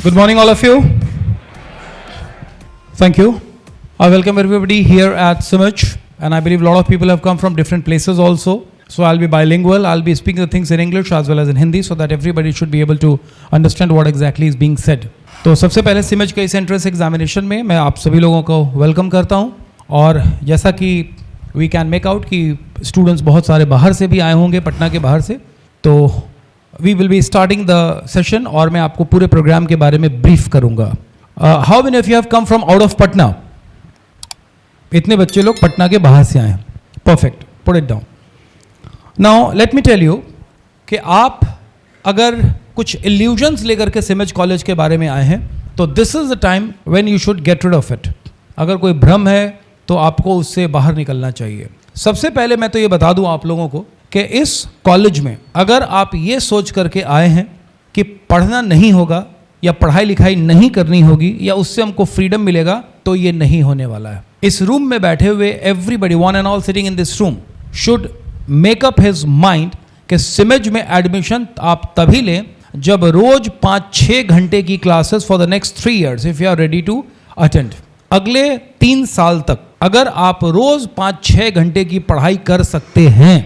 Good morning, all of you. Thank you. I welcome everybody here at Simaj, and I believe a lot of people have come from different places also. So I'll be bilingual. I'll be speaking the things in English as well as in Hindi, so that everybody should be able to understand what exactly is being said. तो सबसे पहले सिमज के इस entrance examination में मैं आप सभी लोगों को वेलकम करता हूँ, और जैसा कि वी कैन मेक आउट कि स्टूडेंट्स बहुत सारे बाहर से भी आए होंगे, पटना के बाहर से, तो we will be starting the session और मैं आपको पूरे प्रोग्राम के बारे में ब्रीफ करूंगा. How many of you have come from out of Patna? इतने बच्चे लोग पटना के बाहर से आए हैं. Perfect, put it down. Now let me tell you कि आप अगर कुछ इल्यूजन्स लेकर के सिमज कॉलेज के बारे में आए हैं तो this is the time when you should get rid of it. अगर कोई भ्रम है तो आपको उससे बाहर निकलना चाहिए. सबसे पहले मैं तो ये बता दूं आप लोगों को कि इस कॉलेज में अगर आप ये सोच करके आए हैं कि पढ़ना नहीं होगा या पढ़ाई लिखाई नहीं करनी होगी या उससे हमको फ्रीडम मिलेगा, तो ये नहीं होने वाला है. इस रूम में बैठे हुए everybody, one and all sitting in this room, should make up his mind कि सिमज में एडमिशन आप तभी लें जब रोज 5-6 घंटे की classes for the next 3 years if you are ready to attend. अगले 3 साल तक अगर आप रोज 5-6 घंटे की पढ़ाई कर सकते हैं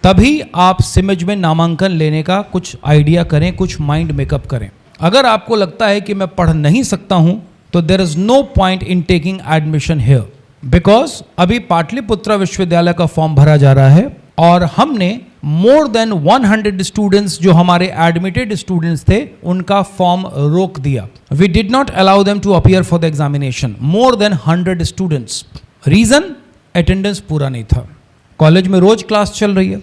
तभी आप सिमज में नामांकन लेने का कुछ आइडिया करें, कुछ माइंड मेकअप करें. अगर आपको लगता है कि मैं पढ़ नहीं सकता हूं तो there is no point in taking admission here, because अभी पाटलिपुत्र विश्वविद्यालय का फॉर्म भरा जा रहा है और हमने मोर देन 100 स्टूडेंट्स जो हमारे एडमिटेड स्टूडेंट्स थे उनका फॉर्म रोक दिया. We did not allow them to appear for the examination. More than 100 students. Reason, attendance पूरा नहीं था. कॉलेज में रोज क्लास चल रही है,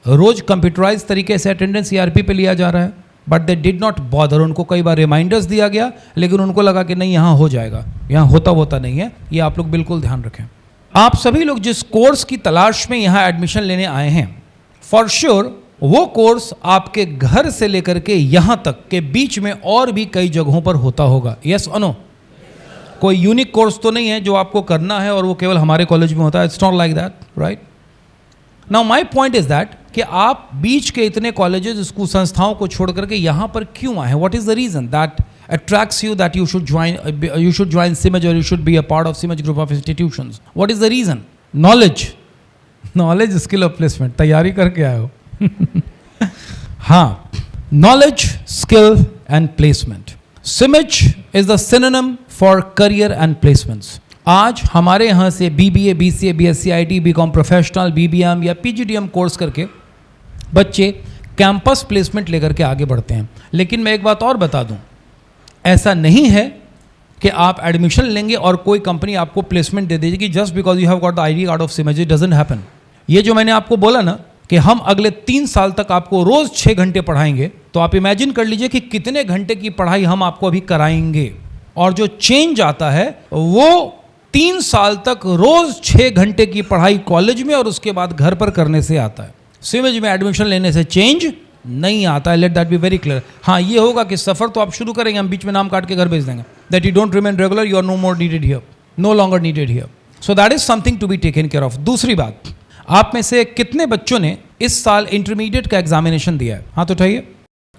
रोज कंप्यूटराइज तरीके से अटेंडेंस ERP पे लिया जा रहा है, but they did not bother. उनको कई बार रिमाइंडर्स दिया गया लेकिन उनको लगा कि नहीं यहाँ हो जाएगा, यहाँ होता नहीं है. ये आप लोग बिल्कुल ध्यान रखें. आप सभी लोग जिस कोर्स की तलाश में यहाँ एडमिशन लेने आए हैं, फॉर श्योर वो कोर्स आपके घर से लेकर के यहाँ तक के बीच में और भी कई जगहों पर होता होगा. यस और नो? कोई यूनिक कोर्स तो नहीं है जो आपको करना है और वो केवल हमारे कॉलेज में होता है. It's not like that, right? Now my point is that कि आप बीच के इतने कॉलेजेस, स्कूल, संस्थाओं को छोड़ करके यहाँ पर क्यों आए हैं? What is the reason that attracts you that you should join Simaj or you should be a part of Simaj group of institutions? What is the reason? Knowledge, skill of placement. तैयारी करके आए हो. हाँ, knowledge, skill and placement. Simaj is the synonym for career and placements. आज हमारे यहाँ से BBA, BCA, BSc, IT, BCom professional, BBM या PGDM कोर्स करके बच्चे कैंपस प्लेसमेंट लेकर के आगे बढ़ते हैं. लेकिन मैं एक बात और बता दूं, ऐसा नहीं है कि आप एडमिशन लेंगे और कोई कंपनी आपको प्लेसमेंट दे देगी just because you have got the ID card of Sims. It doesn't happen. ये जो मैंने आपको बोला ना कि हम अगले 3 साल तक आपको रोज 6 घंटे पढ़ाएंगे, तो आप इमेजिन कर लीजिए कि कितने घंटे की पढ़ाई हम आपको अभी कराएंगे. और जो चेंज आता है वो 3 साल तक रोज 6 घंटे की पढ़ाई कॉलेज में और उसके बाद घर पर करने से आता है. सिमज में एडमिशन लेने से चेंज नहीं आता है. Let that be very clear. हाँ, ये होगा कि सफ़र तो आप शुरू करेंगे, हम बीच में नाम काट के घर भेज देंगे. That you don't remain regular, you are no more needed here, no longer needed here. So that is something to be taken care of. दूसरी बात, आप में से कितने बच्चों ने इस साल इंटरमीडिएट का एग्जामिनेशन दिया है? हाथ उठाइए.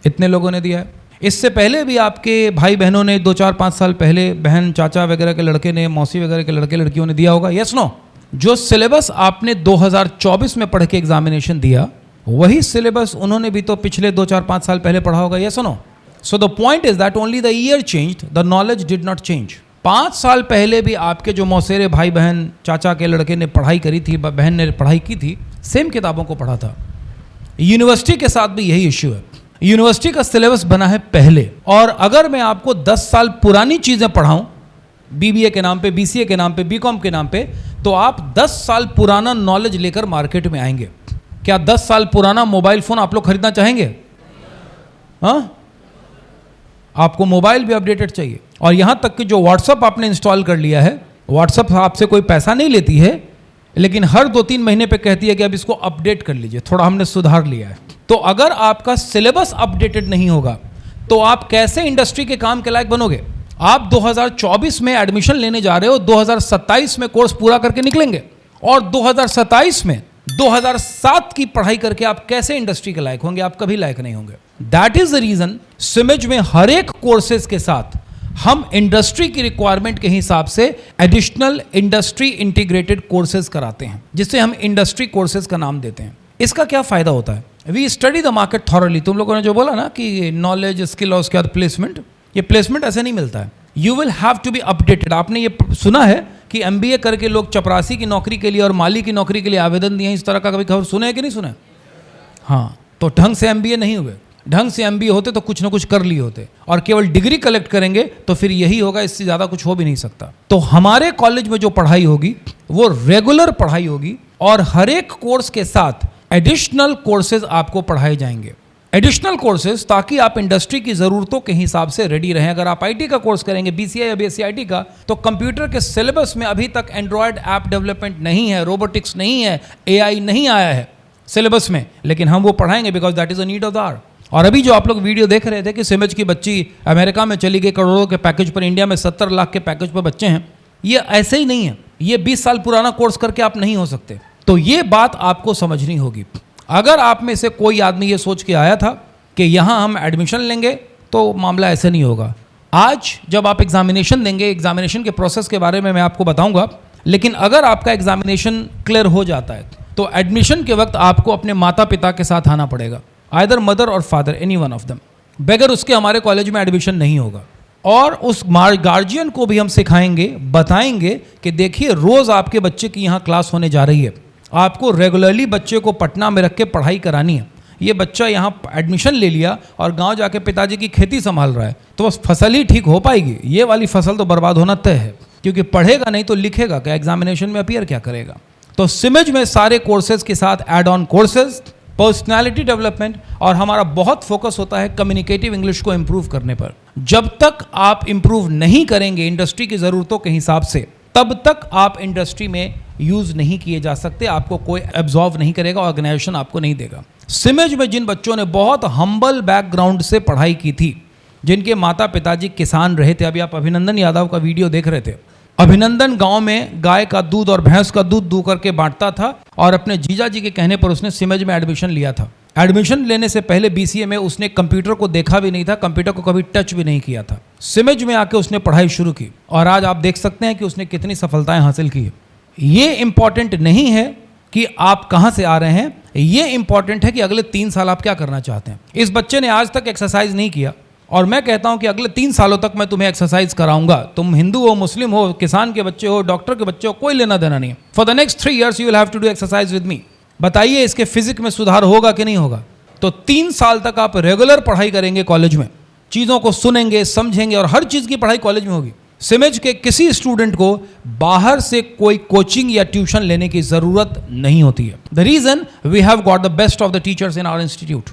इतने लोगों ने दिया है. इससे पहले भी आपके भाई बहनों ने 2-4-5 साल पहले बहन, चाचा वगैरह के लड़के ने, मौसी वगैरह के लड़के लड़कियों ने दिया होगा. Yes no? जो सिलेबस आपने 2024 में पढ़ के एग्जामिनेशन दिया, वही सिलेबस उन्होंने भी तो पिछले 2-4-5 साल पहले पढ़ा होगा. Yes no? So the point is that only the year changed, the knowledge did not change. 5 साल पहले भी आपके जो मौसेरे भाई बहन, चाचा के लड़के ने पढ़ाई करी थी, बहन ने पढ़ाई की थी, सेम किताबों को पढ़ा था. यूनिवर्सिटी के साथ भी यही इश्यू है. यूनिवर्सिटी का सिलेबस बना है पहले, और अगर मैं आपको 10 साल पुरानी चीज़ें पढ़ाऊँ BBA के नाम पे, BCA के नाम पे, BCom के नाम पे, तो आप 10 साल पुराना नॉलेज लेकर मार्केट में आएंगे. क्या 10 साल पुराना मोबाइल फ़ोन आप लोग खरीदना चाहेंगे? हाँ, आपको मोबाइल भी अपडेटेड चाहिए. और यहाँ तक कि जो व्हाट्सअप आपने इंस्टॉल कर लिया है, व्हाट्सअप आपसे कोई पैसा नहीं लेती है, लेकिन हर 2-3 महीने पे कहती है कि अब इसको अपडेट कर लीजिए, थोड़ा हमने सुधार लिया है. तो अगर आपका सिलेबस अपडेटेड नहीं होगा तो आप कैसे इंडस्ट्री के काम के लायक बनोगे? आप 2024 में एडमिशन लेने जा रहे हो, 2027 में कोर्स पूरा करके निकलेंगे और 2027 में 2007 की पढ़ाई करके आप कैसे इंडस्ट्री के लायक होंगे? आप कभी लायक नहीं होंगे। दैट इज द रीजन सिमेज में हर एक कोर्सेज के साथ हम इंडस्ट्री की रिक्वायरमेंट के हिसाब से एडिशनल इंडस्ट्री इंटीग्रेटेड कोर्सेज कराते हैं, जिससे हम इंडस्ट्री कोर्सेज का नाम देते हैं। इसका क्या फायदा होता है? We study the market thoroughly. तुम लोगों ने जो बोला ना कि नॉलेज, स्किल और उसके बाद प्लेसमेंट, ये प्लेसमेंट ऐसे नहीं मिलता है। You will have to be updated. आपने ये सुना है कि MBA करके लोग चपरासी की नौकरी के लिए और माली की नौकरी के लिए आवेदन दिए हैं? इस तरह का कभी खबर सुने कि नहीं सुने? हाँ, तो ढंग से MBA नहीं हुए। ढंग से MBA होते तो कुछ ना कुछ कर लिए होते, और केवल डिग्री कलेक्ट करेंगे तो फिर यही होगा, इससे ज़्यादा कुछ हो भी नहीं सकता। तो हमारे कॉलेज में जो पढ़ाई होगी वो रेगुलर पढ़ाई होगी, और हर एक कोर्स के साथ एडिशनल कोर्सेज आपको पढ़ाए जाएंगे। एडिशनल कोर्सेज ताकि आप इंडस्ट्री की ज़रूरतों के हिसाब से रेडी रहें। अगर आप IT का कोर्स करेंगे, BCI या BSc IT का, तो कंप्यूटर के सिलेबस में अभी तक एंड्रॉयड ऐप डेवलपमेंट नहीं है, रोबोटिक्स नहीं है, AI नहीं आया है सिलेबस में, लेकिन हम वो पढ़ाएंगे because that is a need of the hour. और अभी जो आप लोग वीडियो देख रहे थे कि सिमेज की बच्ची अमेरिका में चली गई करोड़ों के पैकेज पर, इंडिया में 70 लाख के पैकेज पर बच्चे हैं, ये ऐसे ही नहीं है। ये 20 साल पुराना कोर्स करके आप नहीं हो सकते। तो ये बात आपको समझनी होगी। अगर आप में से कोई आदमी ये सोच के आया था कि यहाँ हम एडमिशन लेंगे, तो मामला ऐसे नहीं होगा। आज जब आप एग्जामिनेशन देंगे, एग्जामिनेशन के प्रोसेस के बारे में मैं आपको बताऊंगा, लेकिन अगर आपका एग्जामिनेशन क्लियर हो जाता है तो एडमिशन के वक्त आपको अपने माता पिता के साथ आना पड़ेगा, आइदर मदर और father, any one of them. बगैर उसके हमारे कॉलेज में एडमिशन नहीं होगा। और उस गार्जियन को भी हम सिखाएंगे, बताएंगे कि देखिए रोज़ आपके बच्चे की यहाँ क्लास होने जा रही है, आपको रेगुलरली बच्चे को पटना में रख के पढ़ाई करानी है। ये बच्चा यहाँ एडमिशन ले लिया और गांव जाके पिताजी की खेती संभाल रहा है, तो बस फसल ही ठीक हो पाएगी। ये वाली फसल तो बर्बाद होना तय है, क्योंकि पढ़ेगा नहीं तो लिखेगा क्या, एग्जामिनेशन में अपीयर क्या करेगा। तो सिमेज में सारे कोर्सेज के साथ add on courses, personality development, और हमारा बहुत फोकस होता है कम्युनिकेटिव इंग्लिश को इम्प्रूव करने पर। जब तक आप इम्प्रूव नहीं करेंगे इंडस्ट्री की ज़रूरतों के हिसाब से, तब तक आप इंडस्ट्री में यूज़ नहीं किए जा सकते। आपको कोई एब्जॉर्व नहीं करेगा, ऑर्गेनाइजेशन आपको नहीं देगा। सिमेज में जिन बच्चों ने बहुत हम्बल बैकग्राउंड से पढ़ाई की थी, जिनके माता पिताजी किसान रहे थे, अभी आप अभिनंदन यादव का वीडियो देख रहे थे। अभिनंदन गांव में गाय का दूध और भैंस का दूध दू करके बांटता था, और अपने जीजा जी के कहने पर उसने सिमेज में एडमिशन लिया था। एडमिशन लेने से पहले BCA में उसने कंप्यूटर को देखा भी नहीं था, कंप्यूटर को कभी टच भी नहीं किया था। सिमेज में आके उसने पढ़ाई शुरू की, और आज आप देख सकते हैं कि उसने कितनी सफलताएं हासिल की है। ये इंपॉर्टेंट नहीं है कि आप कहाँ से आ रहे हैं, ये इंपॉर्टेंट है कि अगले 3 साल आप क्या करना चाहते हैं। इस बच्चे ने आज तक एक्सरसाइज नहीं किया, और मैं कहता हूं कि अगले 3 सालों तक मैं तुम्हें एक्सरसाइज कराऊंगा। तुम हिंदू हो, मुस्लिम हो, किसान के बच्चे हो, डॉक्टर के बच्चे हो, कोई लेना देना नहीं है। For the next 3 years you will have to do exercise with me. बताइए इसके फिजिक्स में सुधार होगा कि नहीं होगा? तो 3 साल तक आप रेगुलर पढ़ाई करेंगे कॉलेज में, चीज़ों को सुनेंगे, समझेंगे, और हर चीज़ की पढ़ाई कॉलेज में होगी। सिमेज के किसी स्टूडेंट को बाहर से कोई कोचिंग या ट्यूशन लेने की ज़रूरत नहीं होती है। The reason we have got the best of the teachers in our institute.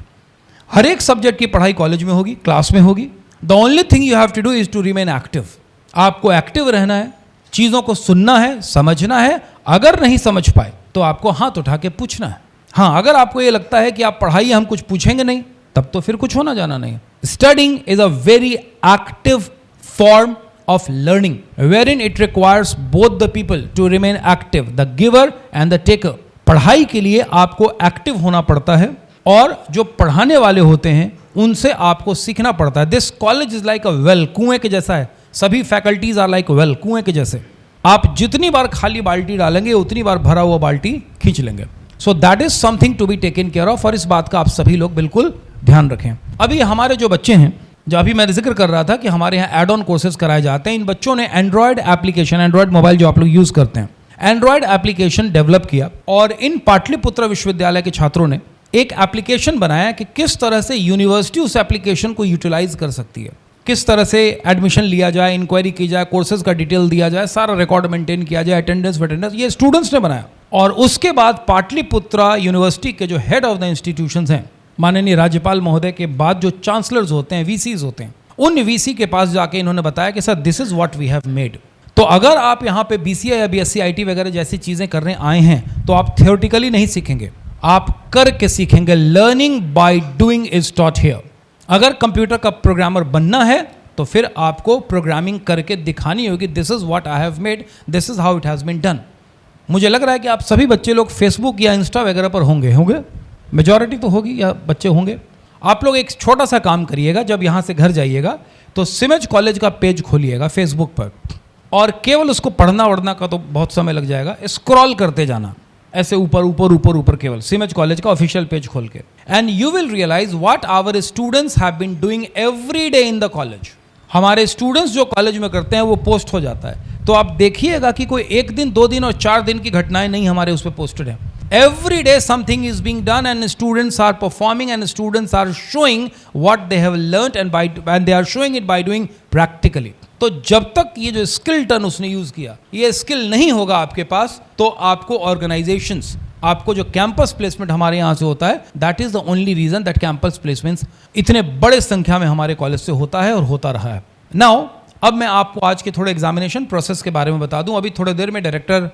हर एक सब्जेक्ट की पढ़ाई कॉलेज में होगी, क्लास में होगी। The only thing you have to do is to remain active. आपको एक्टिव रहना है, चीज़ों को सुनना है, समझना है। अगर नहीं समझ पाए तो आपको हाथ उठा के पूछना है। हाँ, अगर आपको ये लगता है कि आप पढ़ाइए, हम कुछ पूछेंगे नहीं, तब तो फिर कुछ होना जाना नहीं। Studying is a very active form of learning wherein it requires both the people to remain active, the giver and the taker। पढ़ाई के लिए आपको एक्टिव होना पड़ता है, और जो पढ़ाने वाले होते हैं उनसे आपको सीखना पड़ता है। This college is like a well, कुएं के जैसा है। सभी फैकल्टीज आर लाइक वेल, कुएं के जैसे। आप जितनी बार खाली बाल्टी डालेंगे उतनी बार भरा हुआ बाल्टी खींच लेंगे। So that is something to be taken care of, और इस बात का आप सभी लोग बिल्कुल ध्यान रखें। अभी हमारे जो बच्चे हैं, जो अभी मैं जिक्र कर रहा था कि हमारे यहाँ एड ऑन कोर्सेज कराए जाते हैं, इन बच्चों ने एंड्रॉयड एप्लीकेशन, एंड्रॉयड मोबाइल जो आप लोग यूज़ करते हैं, एंड्रॉयड एप्लीकेशन डेवलप किया। और इन पाटलिपुत्र विश्वविद्यालय के छात्रों ने एक एप्लीकेशन बनाया कि किस तरह से यूनिवर्सिटी उस एप्लीकेशन को यूटिलाइज कर सकती है, किस तरह से एडमिशन लिया जाए, इंक्वायरी की जाए, कोर्सेज का डिटेल दिया जाए, सारा रिकॉर्ड मेंटेन किया जाए, अटेंडेंस वेटेंडेंस, ये स्टूडेंट्स ने बनाया। और उसके बाद पाटलिपुत्र यूनिवर्सिटी के जो हेड ऑफ द इंस्टीट्यूशंस हैं, माननीय राज्यपाल महोदय के बाद जो चांसलर्स होते हैं, VCs होते हैं, उन VC के पास जाके इन्होंने बताया कि sir this is what we have made. तो अगर आप यहाँ पे BCA या BSc IT वगैरह जैसी चीज़ें करने आए हैं, तो आप थियोरटिकली नहीं सीखेंगे, आप करके सीखेंगे। Learning by doing is taught here. अगर कंप्यूटर का प्रोग्रामर बनना है तो फिर आपको प्रोग्रामिंग करके दिखानी होगी, this is what I have made, this is how it has been done. मुझे लग रहा है कि आप सभी बच्चे लोग फेसबुक या इंस्टा वगैरह पर होंगे, मेजॉरिटी तो होगी या बच्चे होंगे। आप लोग एक छोटा सा काम करिएगा, जब यहाँ से घर जाइएगा तो सिमज कॉलेज का पेज खोलिएगा फेसबुक पर, और केवल उसको पढ़ना वढ़ना का तो बहुत समय लग जाएगा, स्क्रॉल करते जाना ऐसे ऊपर ऊपर ऊपर ऊपर, केवल सिमज कॉलेज का ऑफिशियल पेज खोल के, and you will realise what our students have been doing every day in the college. हमारे स्टूडेंट्स जो कॉलेज में करते हैं वो पोस्ट हो जाता है। तो आप देखिएगा कि कोई 1 दिन 2 दिन और 4 दिन की घटनाएं नहीं हमारे उस पर पोस्टेड है। Every day something is being done and students are performing and students are showing what they have learnt and they are showing it by doing practically. तो जब तक ये जो स्किल टर्न उसने यूज किया, ये स्किल नहीं होगा आपके पास, तो आपको ऑर्गेनाइजेशंस, आपको जो कैंपस प्लेसमेंट हमारे यहाँ से होता है, that is the only reason that campus placements इतने बड़े संख्या में हमारे कॉलेज से होता है और होता रहा है। नाउ अब मैं आपको आज के थोड़े एग्जामिनेशन प्रोसेस के बारे में बता दूं। अभी थोड़ी देर में director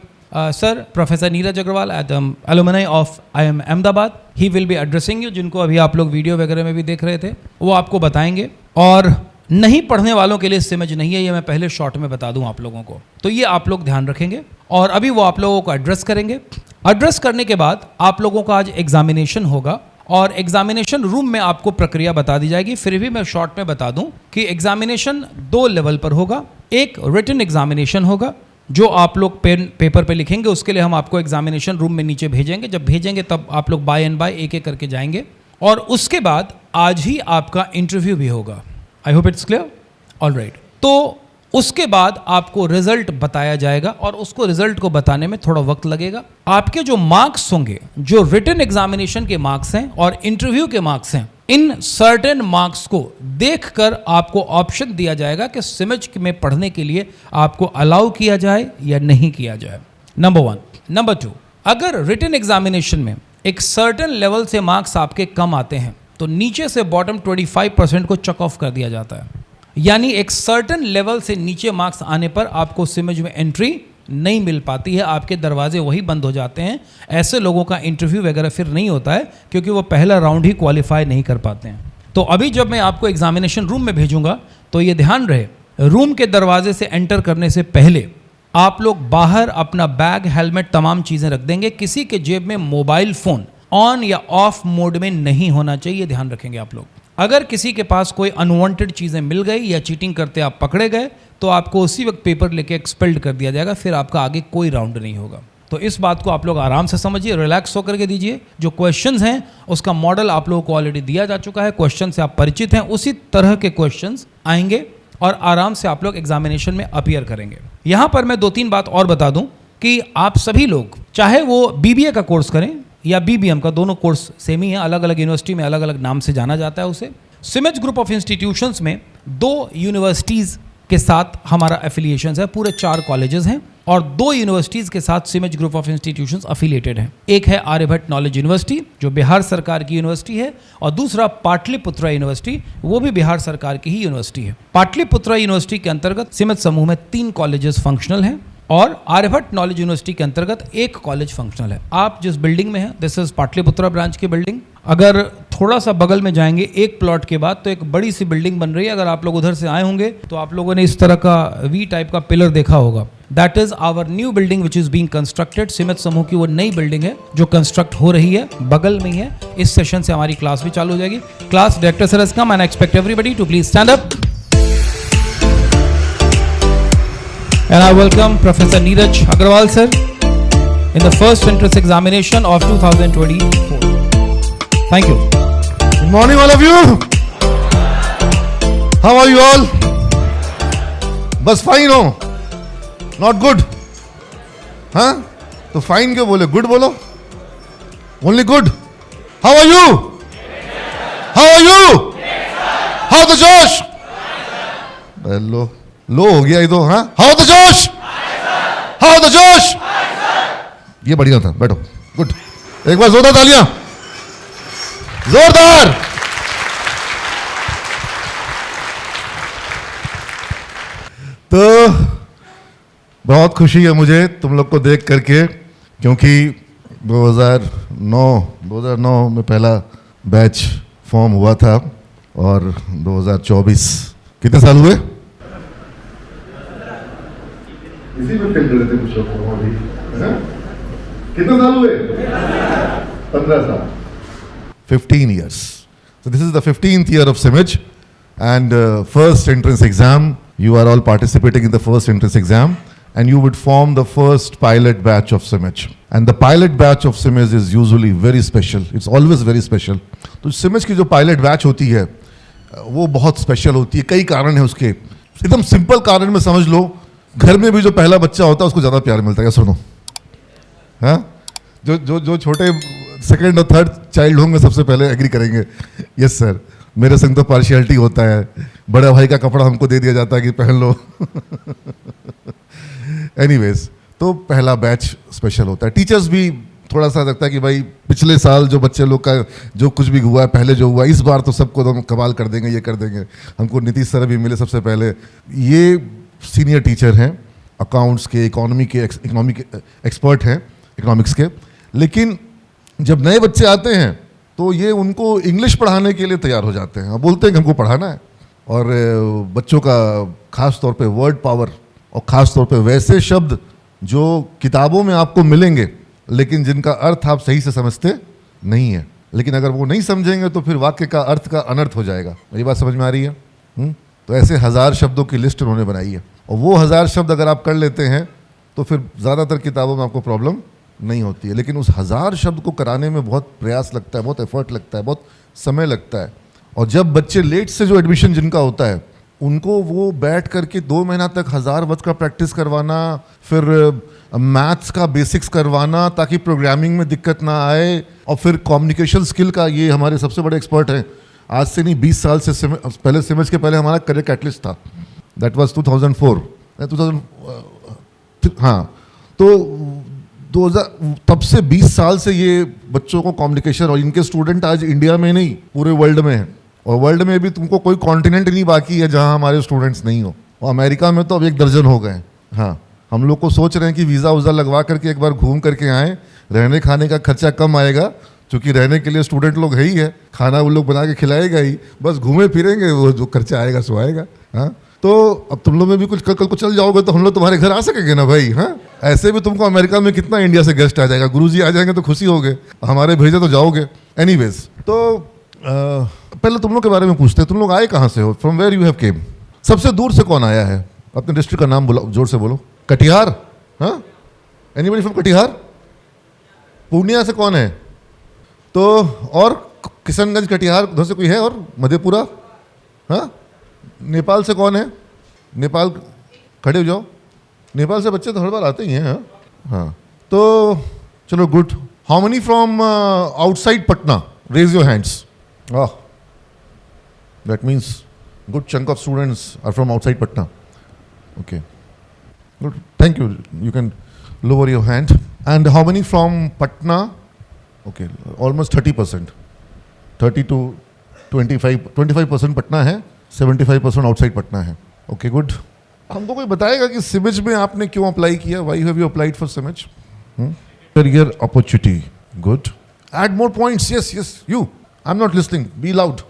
sir professor Neeraj Agrawal at alumni of IIM Ahmedabad, he will be addressing you, जिनको अभी आप लोग वीडियो वगैरह में भी देख रहे थे, वो आपको बताएंगे। और नहीं पढ़ने वालों के लिए समझ नहीं है, ये मैं पहले शॉर्ट में बता दूं आप लोगों को, तो ये आप लोग ध्यान रखेंगे। और अभी वो आप लोगों को एड्रेस करेंगे। एड्रेस करने के बाद आप लोगों का आज एग्जामिनेशन होगा, और एग्जामिनेशन रूम में आपको प्रक्रिया बता दी जाएगी। फिर भी मैं शॉर्ट में बता दूं कि एग्जामिनेशन 2 लेवल पर होगा। एक रिटन एग्जामिनेशन होगा जो आप लोग पेन पेपर पे लिखेंगे, उसके लिए हम आपको एग्जामिनेशन रूम में नीचे भेजेंगे। जब भेजेंगे तब आप लोग बाय एंड बाय एक एक करके जाएंगे, और उसके बाद आज ही आपका इंटरव्यू भी होगा। I hope it's clear, alright. तो उसके बाद आपको रिजल्ट बताया जाएगा, और उसको रिजल्ट को बताने में थोड़ा वक्त लगेगा। आपके जो मार्क्स होंगे, जो रिटन एग्जामिनेशन के मार्क्स हैं और इंटरव्यू के मार्क्स हैं, इन सर्टेन मार्क्स को देखकर आपको ऑप्शन दिया जाएगा कि सिमज में पढ़ने के लिए आपको अलाउ किया जाए या नहीं किया जाए, नंबर 1। नंबर 2, अगर रिटन एग्जामिनेशन में एक सर्टेन लेवल से मार्क्स आपके कम आते हैं तो नीचे से बॉटम 25% को चेक ऑफ कर दिया जाता है। यानी एक सर्टेन लेवल से नीचे मार्क्स आने पर आपको सिमज में एंट्री नहीं मिल पाती है, आपके दरवाजे वही बंद हो जाते हैं। ऐसे लोगों का इंटरव्यू वगैरह फिर नहीं होता है, क्योंकि वो पहला राउंड ही क्वालिफाई नहीं कर पाते हैं। तो अभी जब मैं आपको एग्जामिनेशन रूम में भेजूंगा तो ये ध्यान रहे, रूम के दरवाजे से एंटर करने से पहले आप लोग बाहर अपना बैग, हेलमेट, तमाम चीज़ें रख देंगे। किसी के जेब में मोबाइल फ़ोन ऑन या ऑफ मोड में नहीं होना चाहिए, ध्यान रखेंगे आप लोग। अगर किसी के पास कोई अनवांटेड चीज़ें मिल गई या चीटिंग करते आप पकड़े गए तो आपको उसी वक्त पेपर लेके एक्सपेल्ड कर दिया जाएगा, फिर आपका आगे कोई राउंड नहीं होगा। तो इस बात को आप लोग आराम से समझिए, रिलैक्स होकर के दीजिए। जो क्वेश्चंस हैं उसका मॉडल आप लोगों को ऑलरेडी दिया जा चुका है, क्वेश्चन से आप परिचित हैं, उसी तरह के क्वेश्चंस आएंगे और आराम से आप लोग एग्जामिनेशन में अपीयर करेंगे। यहाँ पर मैं 2-3 बात और बता दूँ कि आप सभी लोग, चाहे वो BBA का कोर्स करें या BBM का, दोनों कोर्स सेम ही है, अलग अलग यूनिवर्सिटी में अलग अलग नाम से जाना जाता है उसे। सिमज ग्रुप ऑफ इंस्टीट्यूशंस में 2 यूनिवर्सिटीज़ के साथ हमारा एफिलिएशंस है, पूरे 4 कॉलेजेस हैं, और 2 यूनिवर्सिटीज़ के साथ सिमज ग्रुप ऑफ इंस्टीट्यूशंस अफिलिएटेड हैं। एक है आर्यभट्ट नॉलेज यूनिवर्सिटी जो बिहार सरकार की यूनिवर्सिटी है, और दूसरा पाटलिपुत्रा यूनिवर्सिटी, वो भी बिहार सरकार की ही यूनिवर्सिटी है। पाटलिपुत्रा यूनिवर्सिटी के अंतर्गत सिमज समूह में 3 कॉलेजेस फंक्शनल हैं, और आर्यभट्ट नॉलेज यूनिवर्सिटी के अंतर्गत 1 कॉलेज फंक्शनल है। आप जिस बिल्डिंग में हैं, दिस इज पाटलिपुत्रा ब्रांच की बिल्डिंग। अगर थोड़ा सा बगल में जाएंगे 1 प्लॉट के बाद तो एक बड़ी सी बिल्डिंग बन रही है। अगर आप लोग उधर से आए होंगे तो आप लोगों ने इस तरह का V टाइप का पिलर देखा होगा, that is our new building which is being constructed. Sims समूह की वो नई बिल्डिंग है जो कंस्ट्रक्ट हो रही है, बगल में ही है। इस सेशन से हमारी क्लास भी चालू हो जाएगी। Class director sir has come and I expect everybody to please stand up. And I welcome Professor Neeraj Agrawal sir in the first entrance examination of 2024. Thank you. Good morning all of you. How are you all? बस fine हो, not good? हाँ, तो fine क्यों बोले, good बोलो, only good. How are you? How are you? How the जोश? लो हो गया ये तो। हाँ, हाउ द जोश? हाउ द जोश? ये बढ़िया था, बैठो, गुड। एक बार जोरदार तालियां, जोरदार। तो बहुत खुशी है मुझे तुम लोग को देख करके, क्योंकि 2009 में पहला बैच फॉर्म हुआ था, और 2024 कितने साल हुए? इसी में फेल कर रहे थे कुछ लोग, कितने साल हुए? 15 साल. 15 years. So this is the 15th year of SIMEJ and first entrance exam. You are all participating in the first entrance exam and you would form the first pilot batch of SIMEJ. And the pilot batch of SIMEJ is usually very special. It's always very special. तो SIMEJ की जो pilot batch होती है वो बहुत special होती है. कई कारण है उसके. एकदम सिंपल कारण में समझ लो, घर में भी जो पहला बच्चा होता है उसको ज़्यादा प्यार मिलता है. क्या सुनो? हाँ, जो छोटे सेकंड और थर्ड चाइल्ड होंगे सबसे पहले एग्री करेंगे. यस सर, मेरे संग तो पार्शियलिटी होता है. बड़े भाई का कपड़ा हमको दे दिया जाता है कि पहन लो. एनीवेज, तो पहला बैच स्पेशल होता है. टीचर्स भी थोड़ा सा लगता है कि भाई पिछले साल जो बच्चे लोग का जो कुछ भी हुआ है, पहले जो हुआ, इस बार तो सबको तो हम कमाल कर देंगे, ये कर देंगे. हमको नीतीश सर भी मिले सबसे पहले. ये सीनियर टीचर हैं, अकाउंट्स के, इकोनॉमिक एक्सपर्ट हैं, इकोनॉमिक्स के. लेकिन जब नए बच्चे आते हैं तो ये उनको इंग्लिश पढ़ाने के लिए तैयार हो जाते हैं. बोलते हैं कि हमको पढ़ाना है. और बच्चों का खास तौर पे वर्ड पावर और ख़ास तौर पे वैसे शब्द जो किताबों में आपको मिलेंगे लेकिन जिनका अर्थ आप सही से समझते नहीं है. लेकिन अगर वो नहीं समझेंगे तो फिर वाक्य का अर्थ का अनर्थ हो जाएगा. मेरी बात समझ में आ रही है? तो ऐसे 1000 शब्दों की लिस्ट उन्होंने बनाई है और वो 1000 शब्द अगर आप कर लेते हैं तो फिर ज़्यादातर किताबों में आपको प्रॉब्लम नहीं होती है. लेकिन उस 1000 शब्द को कराने में बहुत प्रयास लगता है, बहुत एफर्ट लगता है, बहुत समय लगता है. और जब बच्चे लेट से जो एडमिशन जिनका होता है उनको वो बैठ करके 2 महीना तक 1000 वर्ड का प्रैक्टिस करवाना, फिर मैथ्स का बेसिक्स करवाना ताकि प्रोग्रामिंग में दिक्कत ना आए, और फिर कम्युनिकेशन स्किल का, ये हमारे सबसे बड़े एक्सपर्ट हैं. आज से नहीं 20 साल से पहले SIMEJ के पहले हमारा करियर कैटलिस्ट था. That was 2004. हाँ, तो 2000 तब से 20 साल से ये बच्चों को कम्युनिकेशन, और इनके स्टूडेंट आज इंडिया में नहीं पूरे वर्ल्ड में हैं. और वर्ल्ड में भी तुमको कोई कॉन्टिनेंट नहीं बाकी है जहाँ हमारे स्टूडेंट्स नहीं हो. और अमेरिका में तो अब 1 दर्जन हो गए. हाँ, हम लोग को सोच रहे हैं कि वीज़ा वूज़ा लगवा करके एक बार घूम करके आएँ. रहने खाने का खर्चा कम आएगा क्योंकि रहने के लिए स्टूडेंट लोग है ही है, खाना वो लोग बना के खिलाएगा ही, बस घूमे फिरेंगे, वो जो खर्चा आएगा सो आएगा. हाँ, तो अब तुम लोग में भी कुछ कल को चल जाओगे तो हम लोग तुम्हारे घर आ सकेंगे ना भाई. हाँ, ऐसे भी तुमको अमेरिका में कितना इंडिया से गेस्ट आ जाएगा. गुरुजी आ जाएंगे तो खुशी होगे, हमारे भेजे तो जाओगे. एनीवेज, तो पहले तुम लोग के बारे में पूछते हैं. तुम लोग आए कहाँ से हो? From where you have came? सबसे दूर से कौन आया है? अपने डिस्ट्रिक्ट का नाम बोलो, जोर से बोलो. कटिहार? हाँ, एनीबडी फ्रॉम कटिहार? पूर्णिया से कौन है? तो और किशनगंज, कटिहार उधर से कोई है? और मधेपुरा? हाँ, नेपाल से कौन है? नेपाल, खड़े हो जाओ. नेपाल से बच्चे तो हर बार आते ही हैं. हाँ, तो चलो good. How many from outside Patna? Raise your hands. That means good chunk of students are from outside Patna. Okay, good. Thank you. You can lower your hand. And how many from Patna? Okay, almost 30%. 30 to 25% Patna है, 75% outside Patna है. Okay good. हमको कोई बताएगा कि SIMEJ में आपने क्यों apply किया? Why have you applied for SIMEJ? Career opportunity. Good. Add more points. Yes, yes. You. I'm not listening. Be loud.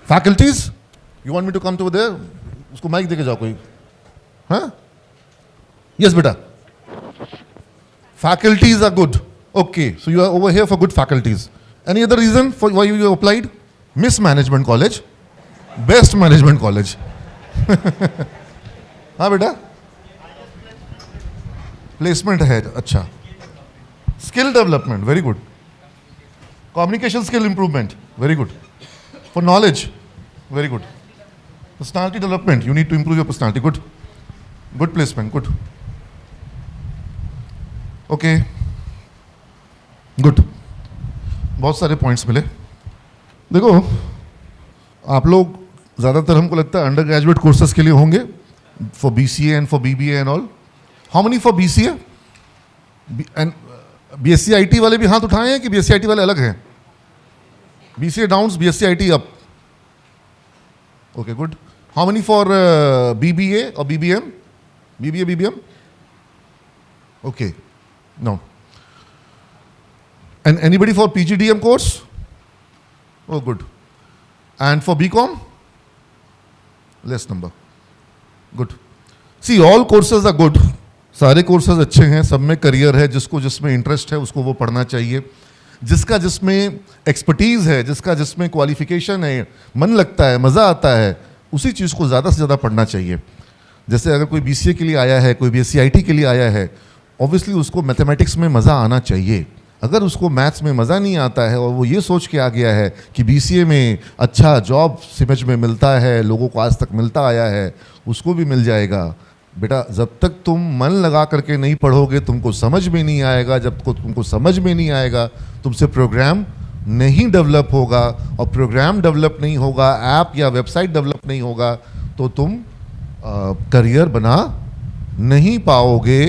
Faculties? You want me to come to there? उसको mic देके जाओ कोई. हाँ? Yes, बेटा. Faculties are good. Okay, so you are over here for good faculties. Any other reason for why you applied? Miss Management College, Best Management College. हाँ बेटा. Placement है. अच्छा. Skill development, very good. Communication skill improvement, very good. For knowledge, very good. Personality development, you need to improve your personality, good. Good placement, good. Okay, good. बहुत सारे points मिले. देखो, आप लोग ज़्यादातर हमको लगता है अंडर ग्रेजुएट कोर्सेज के लिए होंगे, for BCA and for BBA and all. How many for BCA and BSc IT वाले भी हाथ उठाए हैं कि BSc IT वाले अलग हैं? BCA downs, BSc IT up. Okay good. How many for BBA और BBM? BBA BBM? Okay, no. And anybody for PGDM course? Oh, good. And for BCom? Less number. Good. See, all courses are good. सारे courses अच्छे हैं, सब में career है, जिसको जिसमें interest है उसको वो पढ़ना चाहिए, जिसका जिसमें एक्सपर्टीज़ है, जिसका जिसमें क्वालिफिकेशन है, मन लगता है, मज़ा आता है, उसी चीज़ को ज़्यादा से ज़्यादा पढ़ना चाहिए। जैसे अगर कोई BCA के लिए आया है, कोई BSc IT के लिए आया है, ऑब्वियसली उसको मैथमेटिक्स में मज़ा आना चाहिए। अगर उसको मैथ्स में मज़ा नहीं आता है और वो ये सोच के आ गया है कि BCA में अच्छा जॉब समझ में मिलता है, लोगों को आज तक मिलता आया है, उसको भी मिल जाएगा। बेटा जब तक तुम मन लगा करके नहीं पढ़ोगे तुमको समझ में नहीं आएगा, जब तक तुमको समझ में नहीं आएगा तुमसे प्रोग्राम नहीं डेवलप होगा, और प्रोग्राम डेवलप नहीं होगा, ऐप या वेबसाइट डेवलप नहीं होगा, तो तुम करियर बना नहीं पाओगे।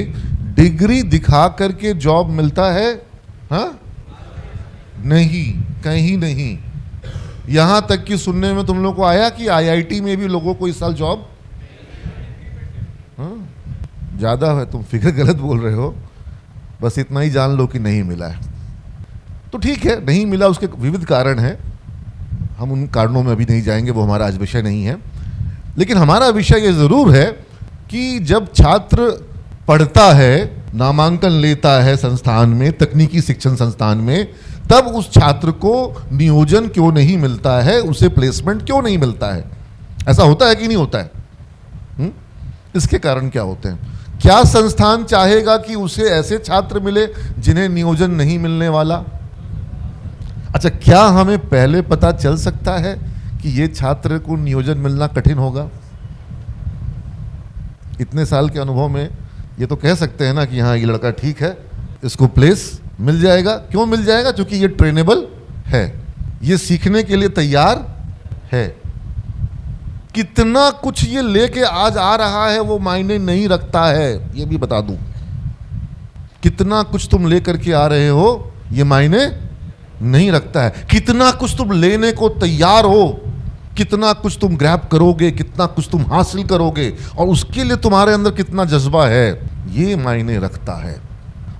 डिग्री दिखा करके जॉब मिलता है? हाँ, नहीं, कहीं नहीं। यहाँ तक कि सुनने में तुम लोग को आया कि IIT में भी लोगों को इस साल जॉब, हाँ, ज़्यादा है, तुम फिगर गलत बोल रहे हो, बस इतना ही जान लो कि नहीं मिला है। तो ठीक है, नहीं मिला, उसके विविध कारण हैं, हम उन कारणों में अभी नहीं जाएंगे, वो हमारा आज विषय नहीं है। लेकिन हमारा विषय ये ज़रूर है कि जब छात्र पढ़ता है, नामांकन लेता है संस्थान में, तकनीकी शिक्षण संस्थान में, तब उस छात्र को नियोजन क्यों नहीं मिलता है, उसे प्लेसमेंट क्यों नहीं मिलता है? ऐसा होता है कि नहीं होता है? इसके कारण क्या होते हैं? क्या संस्थान चाहेगा कि उसे ऐसे छात्र मिले जिन्हें नियोजन नहीं मिलने वाला? अच्छा, क्या हमें पहले पता चल सकता है कि ये छात्र को नियोजन मिलना कठिन होगा? इतने साल के अनुभव में ये तो कह सकते हैं ना कि हाँ, ये लड़का ठीक है, इसको प्लेस मिल जाएगा। क्यों मिल जाएगा? क्योंकि ये ट्रेनेबल है, ये सीखने के लिए तैयार है। कितना कुछ ये लेके आज आ रहा है वो मायने नहीं रखता है, ये भी बता दूं। कितना कुछ तुम लेकर के आ रहे हो ये मायने नहीं रखता है। कितना कुछ तुम लेने को तैयार हो, कितना कुछ तुम ग्रैब करोगे, कितना कुछ तुम हासिल करोगे, और उसके लिए तुम्हारे अंदर कितना जज्बा है, ये मायने रखता है।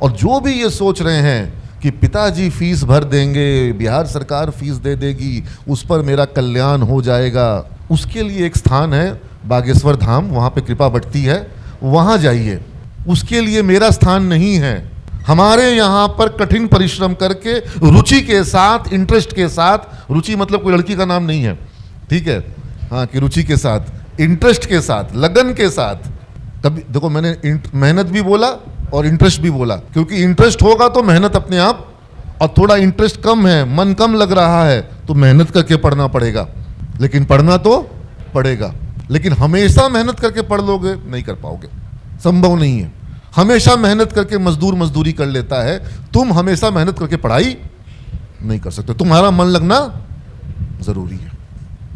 और जो भी ये सोच रहे हैं कि पिताजी फीस भर देंगे, बिहार सरकार फीस दे देगी, उस पर मेरा कल्याण हो जाएगा, उसके लिए एक स्थान है बागेश्वर धाम, वहाँ पे कृपा बटती है, वहाँ जाइए। उसके लिए मेरा स्थान नहीं है। हमारे यहाँ पर कठिन परिश्रम करके, रुचि के साथ, इंटरेस्ट के साथ, रुचि मतलब कोई लड़की का नाम नहीं है, ठीक है, हाँ, कि रुचि के साथ, इंटरेस्ट के साथ, लगन के साथ। तभी देखो, मैंने मेहनत भी बोला और इंटरेस्ट भी बोला, क्योंकि इंटरेस्ट होगा तो मेहनत अपने आप, और थोड़ा इंटरेस्ट कम है, मन कम लग रहा है, तो मेहनत करके पढ़ना पड़ेगा, लेकिन पढ़ना तो पड़ेगा। लेकिन हमेशा मेहनत करके पढ़ लोगे, नहीं कर पाओगे, संभव नहीं है। हमेशा मेहनत करके मजदूर मजदूरी कर लेता है, तुम हमेशा मेहनत करके पढ़ाई नहीं कर सकते। तुम्हारा मन लगना जरूरी है।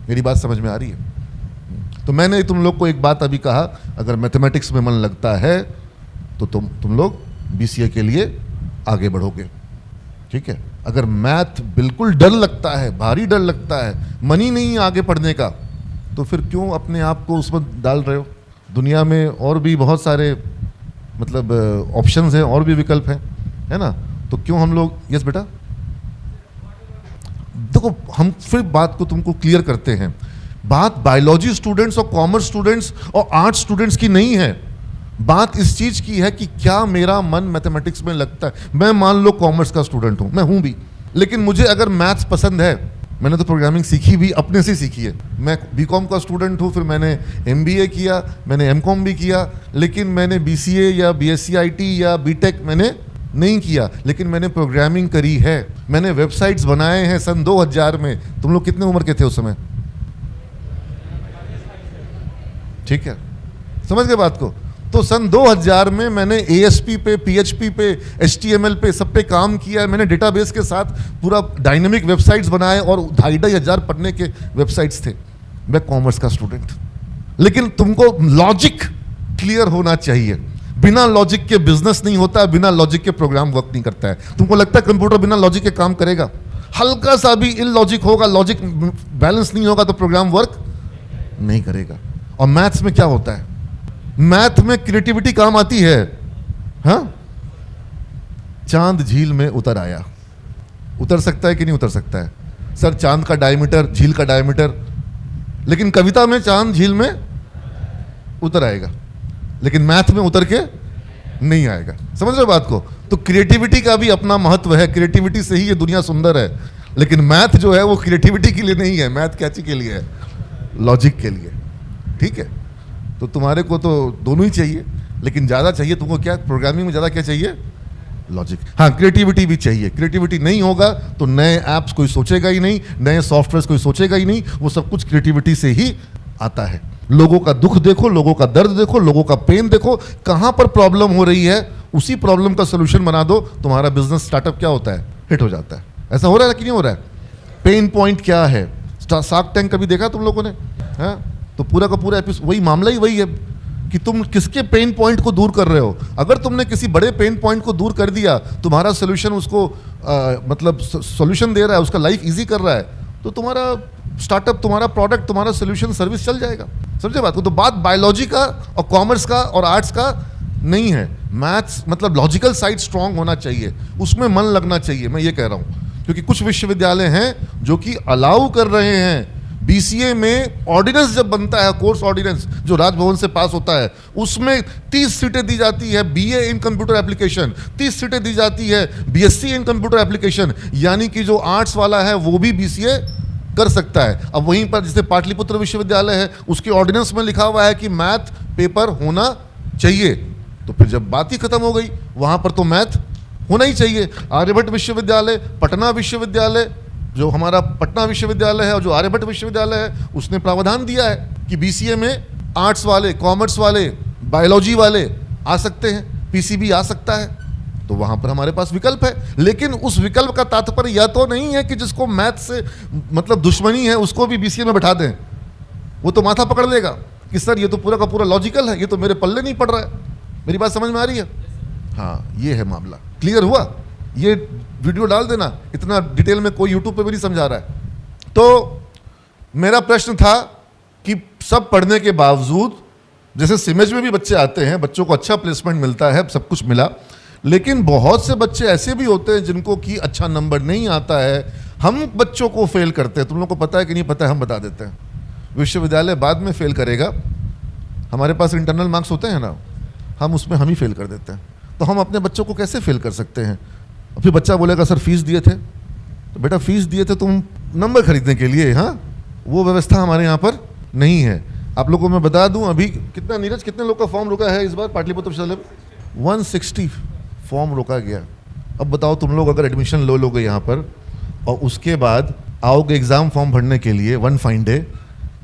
मेरी बात समझ में आ रही है? तो मैंने तुम लोग को एक बात अभी कहा, अगर मैथमेटिक्स में मन लगता है तो तुम लोग BCA के लिए आगे बढ़ोगे, ठीक है। अगर मैथ बिल्कुल डर लगता है, भारी डर लगता है, मन ही नहीं आगे पढ़ने का, तो फिर क्यों अपने आप को उसमें डाल रहे हो? दुनिया में और भी बहुत सारे मतलब ऑप्शंस हैं, और भी विकल्प हैं, है ना? तो क्यों हम लोग, यस बेटा, देखो हम फिर बात को तुमको क्लियर करते हैं। बात बायोलॉजी स्टूडेंट्स और कॉमर्स स्टूडेंट्स और आर्ट स्टूडेंट्स की नहीं है, बात इस चीज की है कि क्या मेरा मन मैथमेटिक्स में लगता है। मैं मान लो कॉमर्स का स्टूडेंट हूं, मैं हूं भी, लेकिन मुझे अगर मैथ्स पसंद है, मैंने तो प्रोग्रामिंग सीखी भी अपने से सीखी है। मैं BCom का स्टूडेंट हूं, फिर मैंने MBA किया, मैंने MCom भी किया, लेकिन मैंने BCA या BSc IT या BTech मैंने नहीं किया, लेकिन मैंने प्रोग्रामिंग करी है। मैंने वेबसाइट्स बनाए हैं सन 2000 में। तुम लोग कितने उम्र के थे उस समय? ठीक है, समझ गए बात को? तो सन 2000 में मैंने ASP पे, PHP पे, HTML पे, सब पे काम किया है। मैंने डेटाबेस के साथ पूरा डायनेमिक वेबसाइट्स बनाए, और 2500 पढ़ने के वेबसाइट्स थे। मैं कॉमर्स का स्टूडेंट, लेकिन तुमको लॉजिक क्लियर होना चाहिए। बिना लॉजिक के बिजनेस नहीं होता है, बिना लॉजिक के प्रोग्राम वर्क नहीं करता है। तुमको लगता है कंप्यूटर बिना लॉजिक के काम करेगा? हल्का सा भी इलॉजिक होगा, लॉजिक बैलेंस नहीं होगा, तो प्रोग्राम वर्क नहीं करेगा। और मैथ्स में क्या होता है? मैथ में क्रिएटिविटी काम आती है। हाँ, चांद झील में उतर आया, उतर सकता है कि नहीं उतर सकता है? सर चांद का डायमीटर, झील का डायमीटर, लेकिन कविता में चांद झील में उतर आएगा, लेकिन मैथ में उतर के नहीं आएगा। समझ रहे हो बात को? तो क्रिएटिविटी का भी अपना महत्व है, क्रिएटिविटी से ही ये दुनिया सुंदर है। लेकिन मैथ जो है वो क्रिएटिविटी के लिए नहीं है, मैथ क्या चीज के लिए है? लॉजिक के लिए। ठीक है, तो तुम्हारे को तो दोनों ही चाहिए, लेकिन ज़्यादा चाहिए तुमको क्या? प्रोग्रामिंग में ज़्यादा क्या चाहिए? लॉजिक। हाँ, क्रिएटिविटी भी चाहिए। क्रिएटिविटी नहीं होगा तो नए ऐप्स कोई सोचेगा ही नहीं, नए सॉफ्टवेयर कोई सोचेगा ही नहीं। वो सब कुछ क्रिएटिविटी से ही आता है। लोगों का दुख देखो, लोगों का दर्द देखो, लोगों का पेन देखो, कहाँ पर प्रॉब्लम हो रही है, उसी प्रॉब्लम का सोल्यूशन बना दो, तुम्हारा बिजनेस स्टार्टअप क्या होता है? हिट हो जाता है। ऐसा हो रहा है कि नहीं हो रहा है? पेन पॉइंट क्या है? शार्क टैंक कभी देखा तुम लोगों ने? हाँ, तो पूरा का पूरा एपिसोड वही मामला ही वही है कि तुम किसके पेन पॉइंट को दूर कर रहे हो। अगर तुमने किसी बड़े पेन पॉइंट को दूर कर दिया, तुम्हारा सोल्यूशन उसको मतलब सोल्यूशन दे रहा है, उसका लाइफ इजी कर रहा है, तो तुम्हारा स्टार्टअप, तुम्हारा प्रोडक्ट, तुम्हारा सोल्यूशन, सर्विस चल जाएगा। समझे बात को? तो बात बायोलॉजी का और कॉमर्स का और आर्ट्स का नहीं है। मैथ्स मतलब लॉजिकल साइड स्ट्रांग होना चाहिए, उसमें मन लगना चाहिए, मैं ये कह रहा हूँ। क्योंकि कुछ विश्वविद्यालय हैं जो कि अलाउ कर रहे हैं बीसीए में ऑर्डिनेंस जब बनता है, कोर्स ऑर्डिनेंस जो राजभवन से पास होता है, उसमें 30 सीटें दी जाती है बीए इन कंप्यूटर एप्लीकेशन, 30 सीटें दी जाती है बीएससी इन कंप्यूटर एप्लीकेशन, यानी कि जो आर्ट्स वाला है वो भी बीसीए कर सकता है। अब वहीं पर जैसे पाटलिपुत्र विश्वविद्यालय है, उसके ऑर्डिनेंस में लिखा हुआ है कि मैथ पेपर होना चाहिए, तो फिर जब बात ही खत्म हो गई, वहां पर तो मैथ होना ही चाहिए। आर्यभट्ट विश्वविद्यालय, पटना विश्वविद्यालय, जो हमारा पटना विश्वविद्यालय है और जो आर्यभट्ट विश्वविद्यालय है, उसने प्रावधान दिया है कि बीसीए में आर्ट्स वाले, कॉमर्स वाले, बायोलॉजी वाले आ सकते हैं, पीसीबी आ सकता है। तो वहां पर हमारे पास विकल्प है। लेकिन उस विकल्प का तात्पर्य यह तो नहीं है कि जिसको मैथ से मतलब दुश्मनी है उसको भी बीसीए में बैठा दें। वो तो माथा पकड़ लेगा कि सर ये तो पूरा का पूरा लॉजिकल है, ये तो मेरे पल्ले नहीं पड़ रहा है। मेरी बात समझ में आ रही है? हाँ, ये है मामला। क्लियर हुआ? ये वीडियो डाल देना, इतना डिटेल में कोई यूट्यूब पे भी नहीं समझा रहा है। तो मेरा प्रश्न था कि सब पढ़ने के बावजूद, जैसे सिमेज में भी बच्चे आते हैं, बच्चों को अच्छा प्लेसमेंट मिलता है, सब कुछ मिला, लेकिन बहुत से बच्चे ऐसे भी होते हैं जिनको कि अच्छा नंबर नहीं आता है, हम बच्चों को फेल करते हैं। तुम लोगों को पता है कि नहीं पता है? हम बता देते हैं। विश्वविद्यालय बाद में फेल करेगा, हमारे पास इंटरनल मार्क्स होते हैं ना, हम उसमें हम ही फेल कर देते हैं। तो हम अपने बच्चों को कैसे फेल कर सकते हैं? फिर बच्चा बोलेगा सर फीस दिए थे। तो बेटा फीस दिए थे तुम नंबर खरीदने के लिए, हाँ, वो व्यवस्था हमारे यहाँ पर नहीं है। आप लोगों को मैं बता दूं, अभी कितना नीरज, कितने लोग का फॉर्म रुका है इस बार पाटलिपुत्र विश्वविद्यालय में? 160 फॉर्म रोका गया। अब बताओ तुम लोग अगर एडमिशन लो लोगे यहाँ पर और उसके बाद आओगे एग्ज़ाम फॉर्म भरने के लिए वन फाइन डे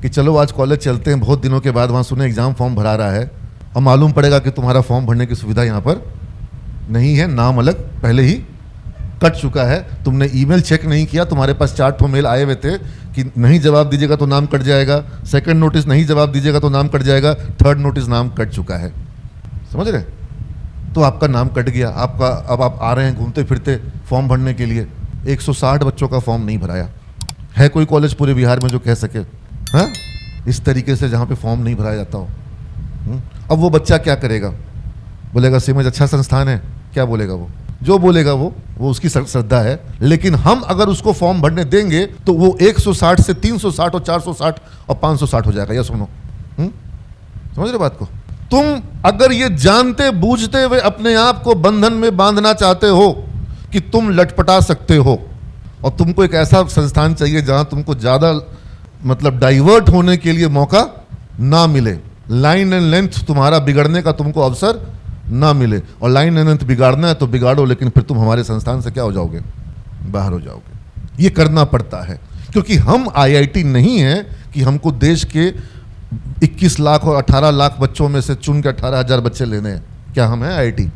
कि चलो आज कॉलेज चलते हैं, बहुत दिनों के बाद वहाँ सुने एग्ज़ाम फॉर्म भरा रहा है, और मालूम पड़ेगा कि तुम्हारा फॉर्म भरने की सुविधा यहाँ पर नहीं है, नाम अलग पहले ही कट चुका है, तुमने ईमेल चेक नहीं किया, तुम्हारे पास 4 ठो मेल आए हुए थे कि नहीं जवाब दीजिएगा तो नाम कट जाएगा, सेकंड नोटिस नहीं जवाब दीजिएगा तो नाम कट जाएगा, थर्ड नोटिस नाम कट चुका है। समझ रहे? तो आपका नाम कट गया, आपका अब आप आ रहे हैं घूमते फिरते फॉर्म भरने के लिए, 160 बच्चों का फॉर्म नहीं भराया है। कोई कॉलेज पूरे बिहार में जो कह सके हाँ इस तरीके से जहाँ पे फॉर्म नहीं भराया जाता हो? अब वो बच्चा क्या करेगा? बोलेगा सिमेज अच्छा संस्थान है, क्या बोलेगा वो? जो बोलेगा वो उसकी श्रद्धा है। लेकिन हम अगर उसको फॉर्म भरने देंगे तो वो 160 से 360 और 460 और 560 हो जाएगा। या सुनो, समझ रहे बात को? तुम अगर ये जानते बूझते हुए अपने आप को बंधन में बांधना चाहते हो कि तुम लटपटा सकते हो और तुमको एक ऐसा संस्थान चाहिए जहां तुमको ज्यादा मतलब डाइवर्ट होने के लिए मौका ना मिले, लाइन एंड लेंथ तुम्हारा बिगड़ने का तुमको अवसर ना मिले, और लाइन एंड लेंथ बिगाड़ना है तो बिगाड़ो, लेकिन फिर तुम हमारे संस्थान से क्या हो जाओगे? बाहर हो जाओगे। ये करना पड़ता है क्योंकि हम आईआईटी नहीं है कि हमको देश के 21 लाख और 18 लाख बच्चों में से चुन के 18,000 बच्चे लेने हैं। क्या हम हैं आईआईटी?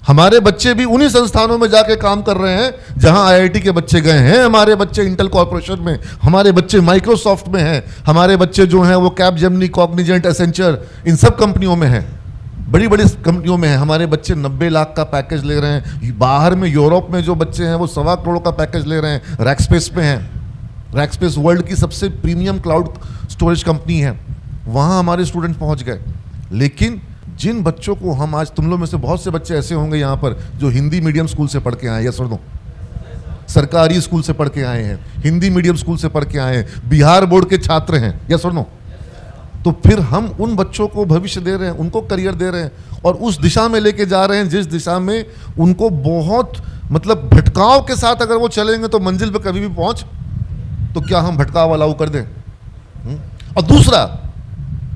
हमारे बच्चे भी उन्हीं संस्थानों में जाके काम कर रहे हैं जहां आईआईटी के बच्चे गए हैं। हमारे बच्चे इंटेल कॉर्पोरेशन में, हमारे बच्चे माइक्रोसॉफ्ट में हैं, हमारे बच्चे जो हैं वो कैपजेमिनी, कॉग्निजेंट, एसेंचर, इन सब कंपनियों में हैं, बड़ी बड़ी कंपनियों में हैं। हमारे बच्चे 90 लाख का पैकेज ले रहे हैं। बाहर में यूरोप में जो बच्चे हैं वो 1.25 करोड़ का पैकेज ले रहे हैं। रैकस्पेस में हैं। रैकस्पेस वर्ल्ड की सबसे प्रीमियम क्लाउड स्टोरेज कंपनी है, वहाँ हमारे स्टूडेंट पहुँच गए। लेकिन जिन बच्चों को हम आज, तुम लोग में से बहुत से बच्चे ऐसे होंगे यहाँ पर जो हिंदी मीडियम स्कूल से पढ़ के आए, या सुन दो, सरकारी स्कूल से पढ़ के आए हैं, हिंदी मीडियम स्कूल से पढ़ के आए हैं, बिहार बोर्ड के छात्र हैं, या सुन दो, तो फिर हम उन बच्चों को भविष्य दे रहे हैं, उनको करियर दे रहे हैं और उस दिशा में लेके जा रहे हैं जिस दिशा में उनको बहुत मतलब भटकाव के साथ अगर वो चलेंगे तो मंजिल पे कभी भी पहुंच, तो क्या हम भटकाव अलाउ कर दें? और दूसरा,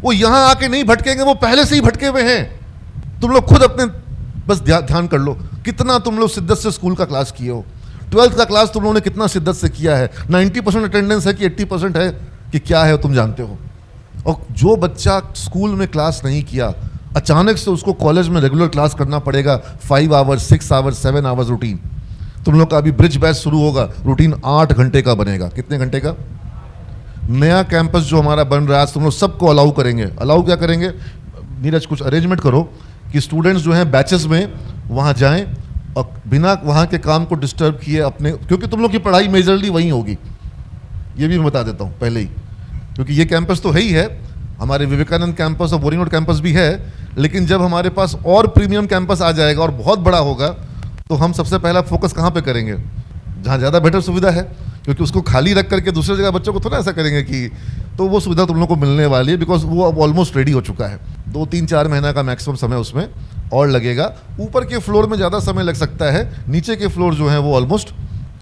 वो यहां आके नहीं भटकेंगे, वो पहले से ही भटके हुए हैं। तुम लोग खुद अपने बस ध्यान कर लो, कितना तुम लोग शिद्दत से स्कूल का क्लास किए हो, 12th का क्लास तुम लोगों ने कितना शिद्दत से किया है, 90% अटेंडेंस है कि 80% है कि क्या है तुम जानते हो। और जो बच्चा स्कूल में क्लास नहीं किया, अचानक से उसको कॉलेज में रेगुलर क्लास करना पड़ेगा, 5 आवर्स 6 आवर्स 7 आवर्स रूटीन। तुम लोग का अभी ब्रिज बैच शुरू होगा, रूटीन 8 घंटे का बनेगा। कितने घंटे का? नया कैंपस जो हमारा बन रहा है, आज तुम लोग सबको अलाउ करेंगे। अलाउ क्या करेंगे? नीरज कुछ अरेंजमेंट करो कि स्टूडेंट्स जो हैं बैचेस में वहाँ जाएं और बिना वहाँ के काम को डिस्टर्ब किए अपने, क्योंकि तुम लोग की पढ़ाई मेजरली वहीं होगी, ये भी मैं बता देता हूँ पहले ही, क्योंकि ये कैंपस तो है ही है, हमारे विवेकानंद कैंपस और बोरिंग रोड कैंपस भी है, लेकिन जब हमारे पास और प्रीमियम कैंपस आ जाएगा और बहुत बड़ा होगा तो हम सबसे पहला फोकस कहाँ पे करेंगे? जहाँ ज़्यादा बेटर सुविधा है, क्योंकि उसको खाली रख करके दूसरी जगह बच्चों को थोड़ा ऐसा करेंगे कि, तो वो सुविधा तुम लोग को मिलने वाली है, बिकॉज वो अब ऑलमोस्ट रेडी हो चुका है। 2-3-4 महीना का मैक्सिमम समय उसमें और लगेगा। ऊपर के फ्लोर में ज़्यादा समय लग सकता है, नीचे के फ्लोर जो है वो ऑलमोस्ट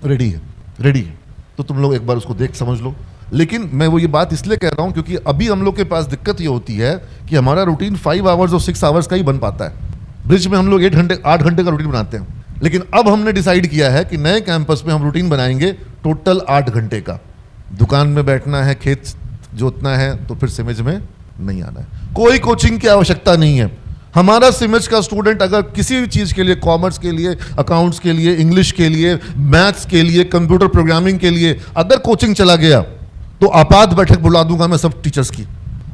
रेडी है। तो तुम लोग एक बार उसको देख समझ लो। लेकिन मैं वो ये बात इसलिए कह रहा हूँ क्योंकि अभी हम लोग के पास दिक्कत ये होती है कि हमारा रूटीन 5 आवर्स और 6 आवर्स का ही बन पाता है। ब्रिज में हम लोग 8 घंटे का रूटीन बनाते हैं, लेकिन अब हमने डिसाइड किया है कि नए कैंपस में हम रूटीन बनाएंगे टोटल 8 घंटे का। दुकान में बैठना है, खेत जोतना है, तो फिर सिमेज में नहीं आना है। कोई कोचिंग की आवश्यकता नहीं है। हमारा सिमेज का स्टूडेंट अगर किसी भी चीज़ के लिए, कॉमर्स के लिए, अकाउंट्स के लिए, इंग्लिश के लिए, मैथ्स के लिए, कंप्यूटर प्रोग्रामिंग के लिए अगर कोचिंग चला गया तो आपात बैठक बुला दूंगा मैं सब टीचर्स की।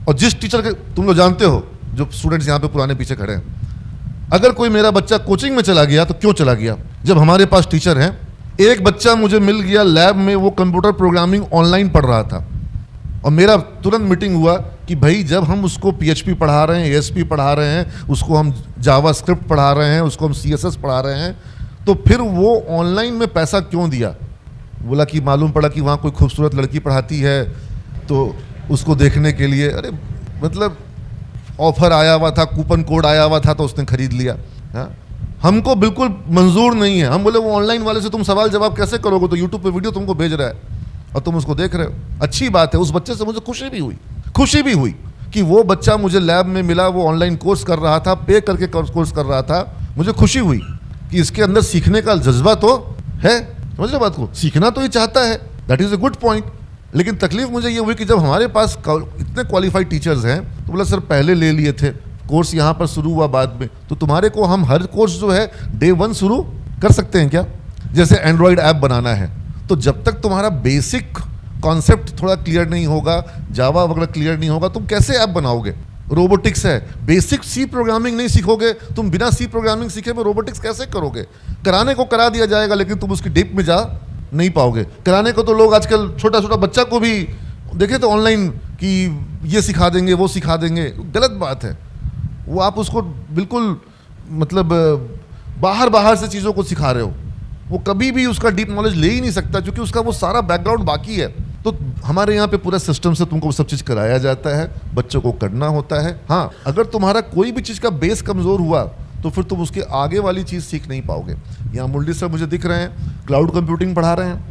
और जिस टीचर के तुम लोग जानते हो, जो स्टूडेंट्स यहाँ पे पुराने पीछे खड़े हैं, अगर कोई मेरा बच्चा कोचिंग में चला गया तो क्यों चला गया? जब हमारे पास टीचर हैं। एक बच्चा मुझे मिल गया लैब में, वो कंप्यूटर प्रोग्रामिंग ऑनलाइन पढ़ रहा था और मेरा तुरंत मीटिंग हुआ कि भाई जब हम उसको PHP पढ़ा रहे हैं, ASP पढ़ा रहे हैं, उसको हम जावा स्क्रिप्ट पढ़ा रहे हैं, उसको हम CSS पढ़ा रहे हैं, तो फिर वो ऑनलाइन में पैसा क्यों दिया? बोला कि मालूम पड़ा कि वहाँ कोई खूबसूरत लड़की पढ़ाती है तो उसको देखने के लिए, अरे मतलब ऑफर आया हुआ था, कूपन कोड आया हुआ था तो उसने खरीद लिया। हाँ, हमको बिल्कुल मंजूर नहीं है। हम बोले वो ऑनलाइन वाले से तुम सवाल जवाब कैसे करोगे? तो यूट्यूब पे वीडियो तुमको भेज रहा है और तुम उसको देख रहे हो। अच्छी बात है, उस बच्चे से मुझे खुशी भी हुई कि वो बच्चा मुझे लैब में मिला, वो ऑनलाइन कोर्स कर रहा था, पे करके कोर्स कर रहा था। मुझे खुशी हुई कि इसके अंदर सीखने का जज्बा तो है। समझ रहे बात को? सीखना तो ये चाहता है, that is a good point. लेकिन तकलीफ मुझे ये हुई कि जब हमारे पास इतने क्वालिफाइड टीचर्स हैं तो बोला सर पहले ले लिए थे, कोर्स यहाँ पर शुरू हुआ बाद में, तो तुम्हारे को हम हर कोर्स जो है डे 1 शुरू कर सकते हैं क्या? जैसे एंड्रॉयड ऐप बनाना है, तो जब तक तुम्हारा बेसिक कॉन्सेप्ट थोड़ा क्लियर नहीं होगा, जावा वगैरह क्लियर नहीं होगा, तुम कैसे ऐप बनाओगे? रोबोटिक्स है, बेसिक सी प्रोग्रामिंग नहीं सीखोगे, तुम बिना सी प्रोग्रामिंग सीखे में रोबोटिक्स कैसे करोगे? कराने को करा दिया जाएगा लेकिन तुम उसकी डीप में जा नहीं पाओगे। कराने को तो लोग आजकल छोटा छोटा बच्चा को भी देखे तो ऑनलाइन कि ये सिखा देंगे, वो सिखा देंगे, गलत बात है। वो आप उसको बिल्कुल मतलब बाहर से चीज़ों को सिखा रहे हो, वो कभी भी उसका डीप नॉलेज ले ही नहीं सकता क्योंकि उसका वो सारा बैकग्राउंड बाकी है। तो हमारे यहाँ पे पूरा सिस्टम से तुमको सब चीज़ कराया जाता है, बच्चों को करना होता है। हाँ, अगर तुम्हारा कोई भी चीज़ का बेस कमज़ोर हुआ तो फिर तुम उसके आगे वाली चीज़ सीख नहीं पाओगे। यहाँ मुरली सर मुझे दिख रहे हैं क्लाउड कंप्यूटिंग पढ़ा रहे हैं,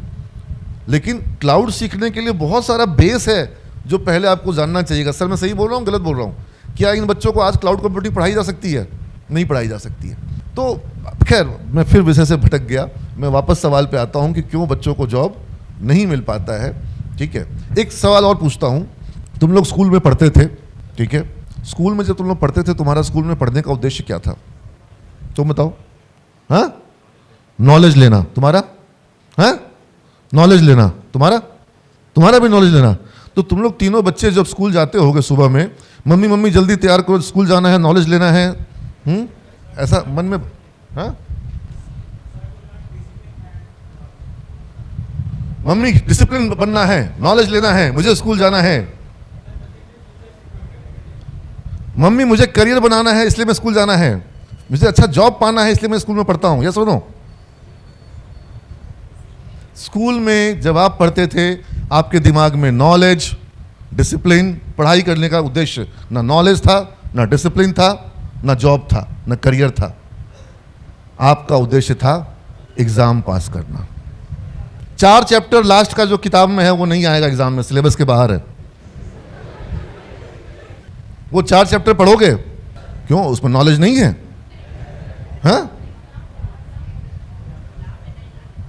लेकिन क्लाउड सीखने के लिए बहुत सारा बेस है जो पहले आपको जानना चाहिएगा। सर मैं सही बोल रहा हूँ, गलत बोल रहा हूँ? क्या इन बच्चों को आज क्लाउड कंप्यूटिंग पढ़ाई जा सकती है? नहीं पढ़ाई जा सकती है। तो खैर मैं फिर विषय से भटक गया, मैं वापस सवाल पे आता हूँ कि क्यों बच्चों को जॉब नहीं मिल पाता है। ठीक है, एक सवाल और पूछता हूँ। तुम लोग स्कूल में पढ़ते थे, ठीक है, स्कूल में जब तुम लोग पढ़ते थे, तुम्हारा स्कूल में पढ़ने का उद्देश्य क्या था? तुम बताओ। हाँ, नॉलेज लेना। तुम्हारा? हाँ, नॉलेज लेना। तुम्हारा भी नॉलेज लेना। तो तुम लोग तीनों बच्चे जब स्कूल जाते होगे सुबह में, मम्मी जल्दी तैयार करो, स्कूल जाना है, नॉलेज लेना है, ऐसा मन में? हाँ, मम्मी डिसिप्लिन बनना है, नॉलेज लेना है, मुझे स्कूल जाना है। मम्मी मुझे करियर बनाना है इसलिए मैं स्कूल जाना है, मुझे अच्छा जॉब पाना है इसलिए मैं स्कूल में पढ़ता हूं। यस और नो? स्कूल में जब आप पढ़ते थे आपके दिमाग में नॉलेज, डिसिप्लिन, पढ़ाई करने का उद्देश्य ना नॉलेज था, ना डिसिप्लिन था, ना जॉब था, ना करियर था। आपका उद्देश्य था एग्जाम पास करना। 4 चैप्टर लास्ट का जो किताब में है वो नहीं आएगा एग्जाम में, सिलेबस के बाहर है। वो 4 चैप्टर पढ़ोगे क्यों? उसमें नॉलेज नहीं है, हाँ?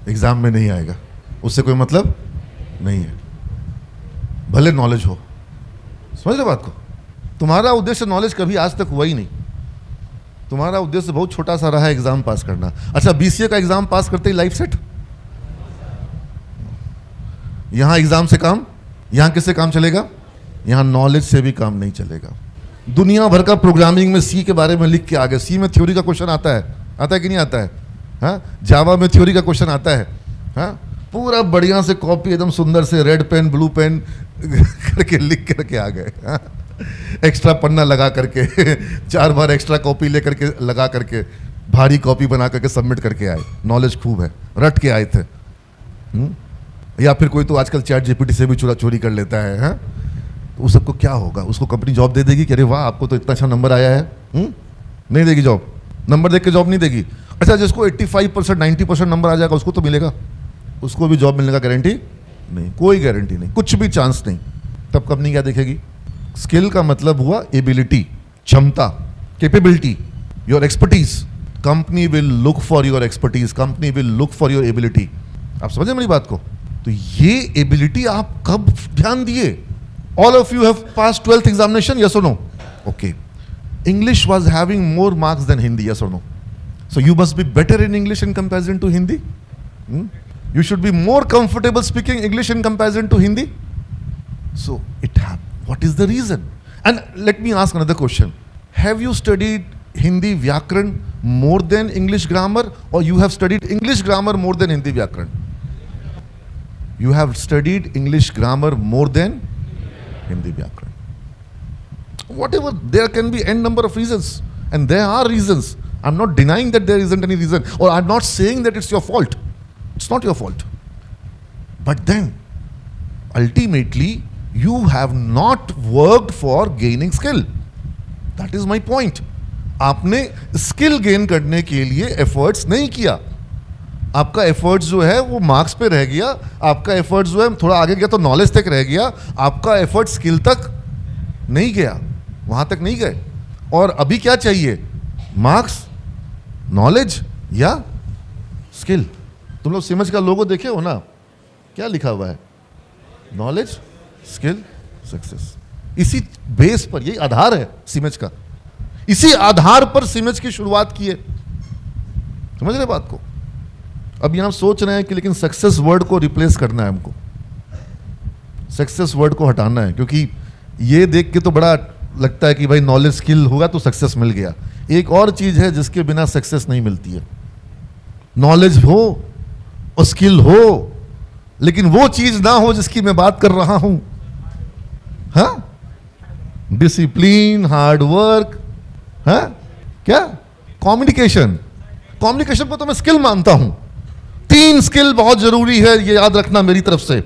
एग्जाम में नहीं आएगा, उससे कोई मतलब नहीं है, भले नॉलेज हो। समझ रहे बात को? तुम्हारा उद्देश्य नॉलेज कभी आज तक हुआ ही नहीं। तुम्हारा उद्देश्य बहुत छोटा सा रहा है, एग्जाम पास करना। अच्छा, बीसीए का एग्जाम पास करते ही लाइफ सेट? यहां एग्जाम से काम, यहां किससे काम चलेगा? यहां नॉलेज से भी काम नहीं चलेगा। दुनिया भर का प्रोग्रामिंग में सी के बारे में लिख के आ गए। सी में थ्योरी का क्वेश्चन आता है कि नहीं आता है? हाँ, जावा में थ्योरी का क्वेश्चन आता है। हाँ, पूरा बढ़िया से कॉपी एकदम सुंदर से रेड पेन ब्लू पेन करके लिख करके आ गए। हाँ? एक्स्ट्रा पन्ना लगा करके 4 बार एक्स्ट्रा कॉपी लेकर के लगा करके भारी कॉपी बना करके सबमिट करके आए। नॉलेज खूब है, रट के आए थे। या फिर कोई तो आजकल चैट जीपीटी से भी चोरी कर लेता है। हाँ? तो उस सबको क्या होगा? उसको कंपनी जॉब दे देगी कि अरे वाह आपको तो इतना अच्छा नंबर आया है। नहीं देगी जॉब, नंबर देख के जॉब नहीं देगी। अच्छा, जिसको 85% 90% नंबर आ जाएगा उसको तो मिलेगा, उसको भी जॉब मिलने का गारंटी नहीं, कोई गारंटी नहीं, कुछ भी चांस नहीं। तब कंपनी क्या देखेगी? स्किल का मतलब हुआ एबिलिटी, क्षमता, capability, your expertise. Company will look for your expertise, company will look for your ability. आप समझे मेरी बात को? तो ये एबिलिटी आप कब ध्यान दिए? All of you have passed 12th examination, yes or no? Okay. English was having more marks than Hindi, yes or no? So you must be better in English in comparison to Hindi. You should be more comfortable speaking English in comparison to Hindi. So it happened. What is the reason? And let me ask another question. Have you studied Hindi Vyakaran more than English grammar, or you have studied English grammar more than Hindi Vyakaran? You have studied English grammar more than Hindi Vyakaran. Whatever, there can be n number of reasons, and there are reasons. I'm not denying that there isn't any reason, or I'm not saying that it's your fault. It's not your fault. But then, ultimately, you have not worked for gaining skill. That is my point. आपने skill gain करने के लिए efforts नहीं किया। आपका efforts जो है वो मार्क्स पे रह गया, आपका एफर्ट्स जो है थोड़ा आगे गया तो नॉलेज तक रह गया, आपका एफर्ट स्किल तक नहीं गया, वहां तक नहीं गए। और अभी क्या चाहिए? मार्क्स, नॉलेज या स्किल? तुम लोग सिमज का लोगो देखे हो ना, क्या लिखा हुआ है? Knowledge, skill, success. इसी बेस पर, यही आधार है सिमज का, इसी आधार पर सिमज की शुरुआत की है। समझ रहे बात को? अभी हम सोच रहे हैं कि लेकिन सक्सेस वर्ड को रिप्लेस करना है, हमको सक्सेस वर्ड को हटाना है, क्योंकि ये देख के तो बड़ा लगता है कि भाई नॉलेज स्किल होगा तो सक्सेस मिल गया। एक और चीज है जिसके बिना सक्सेस नहीं मिलती है। नॉलेज हो और स्किल हो, लेकिन वो चीज ना हो जिसकी मैं बात कर रहा हूं। हाँ, डिसिप्लिन, हार्ड वर्क, हाँ, क्या कम्युनिकेशन। कम्युनिकेशन को तो मैं स्किल मानता हूं। 3 स्किल बहुत जरूरी है, ये याद रखना मेरी तरफ से।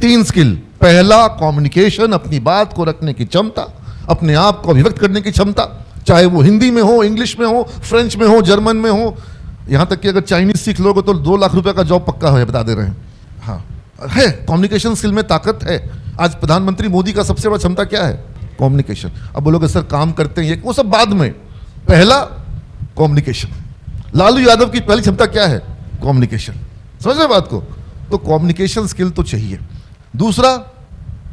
3 स्किल। पहला, कम्युनिकेशन, अपनी बात को रखने की क्षमता, अपने आप को अभिव्यक्त करने की क्षमता, चाहे वो हिंदी में हो, इंग्लिश में हो, फ्रेंच में हो, जर्मन में हो, यहां तक कि अगर चाइनीज सीख लोगे तो 2 लाख रुपए का जॉब पक्का है, बता दे रहे हैं। हाँ है, कम्युनिकेशन स्किल में ताकत है। आज प्रधानमंत्री मोदी का सबसे बड़ा क्षमता क्या है? कम्युनिकेशन। अब बोलोगे सर काम करते हैं ये, वो सब बाद में, पहला कम्युनिकेशन। लालू यादव की पहली क्षमता क्या है? कम्युनिकेशन। समझ रहे बात को? तो कम्युनिकेशन स्किल तो चाहिए। दूसरा,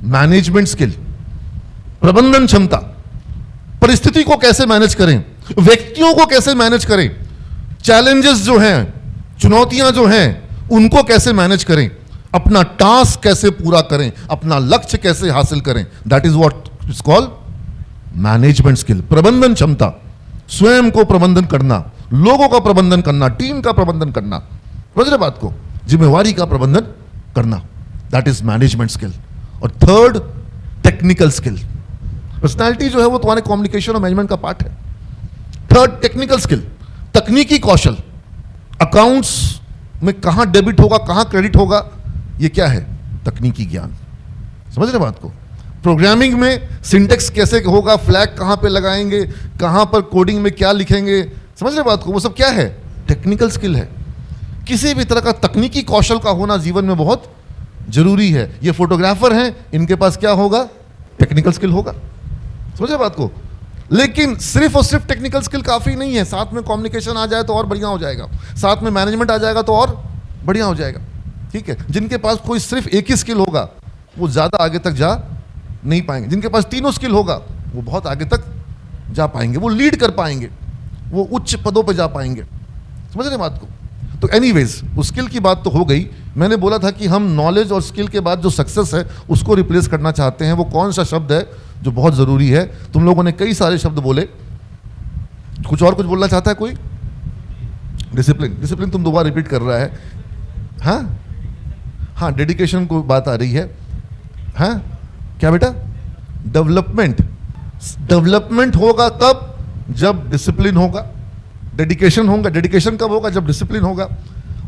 मैनेजमेंट स्किल, प्रबंधन क्षमता, परिस्थिति को कैसे मैनेज करें, व्यक्तियों को कैसे मैनेज करें, चैलेंजेस जो हैं, चुनौतियां जो हैं, उनको कैसे मैनेज करें, अपना टास्क कैसे पूरा करें, अपना लक्ष्य कैसे हासिल करें। That is what is called management skill, प्रबंधन क्षमता। स्वयं को प्रबंधन करना, लोगों का प्रबंधन करना, टीम का प्रबंधन करना, समझ रहे बात को, जिम्मेवारी का प्रबंधन करना, दैट इज मैनेजमेंट स्किल। और थर्ड, टेक्निकल स्किल। पर्सनालिटी जो है वो तुम्हारे कम्युनिकेशन और मैनेजमेंट का पार्ट है। थर्ड, टेक्निकल स्किल, तकनीकी कौशल। अकाउंट्स में कहां डेबिट होगा, कहां क्रेडिट होगा, ये क्या है? तकनीकी ज्ञान। समझ रहे बात को? प्रोग्रामिंग में सिंटेक्स कैसे होगा, फ्लैग कहाँ पे लगाएंगे, कहाँ पर कोडिंग में क्या लिखेंगे, समझ रहे बात को, वो सब क्या है, टेक्निकल स्किल है। किसी भी तरह का तकनीकी कौशल का होना जीवन में बहुत जरूरी है। ये फोटोग्राफर हैं, इनके पास क्या होगा, टेक्निकल स्किल होगा, समझ रहे बात को। लेकिन सिर्फ और सिर्फ टेक्निकल स्किल काफ़ी नहीं है, साथ में कम्युनिकेशन आ जाए तो और बढ़िया हो जाएगा, साथ में मैनेजमेंट आ जाएगा तो और बढ़िया हो जाएगा, ठीक है। जिनके पास कोई सिर्फ एक ही स्किल होगा वो ज़्यादा आगे तक जा नहीं पाएंगे, जिनके पास तीनों स्किल होगा वो बहुत आगे तक जा पाएंगे, वो लीड कर पाएंगे, वो उच्च पदों पर जा पाएंगे, समझ रहे बात को। तो एनीवेज उस स्किल की बात तो हो गई। मैंने बोला था कि हम नॉलेज और स्किल के बाद जो सक्सेस है उसको रिप्लेस करना चाहते हैं। वो कौन सा शब्द है जो बहुत ज़रूरी है? तुम लोगों ने कई सारे शब्द बोले, कुछ और कुछ बोलना चाहता है कोई? डिसिप्लिन, डिसिप्लिन तुम दोबारा रिपीट कर रहा है। हाँ हाँ, डेडिकेशन को बात आ रही है। हाँ क्या बेटा? डेवलपमेंट, डेवलपमेंट होगा तब जब डिसिप्लिन होगा, डेडिकेशन होगा। डेडिकेशन कब होगा? जब डिसिप्लिन होगा।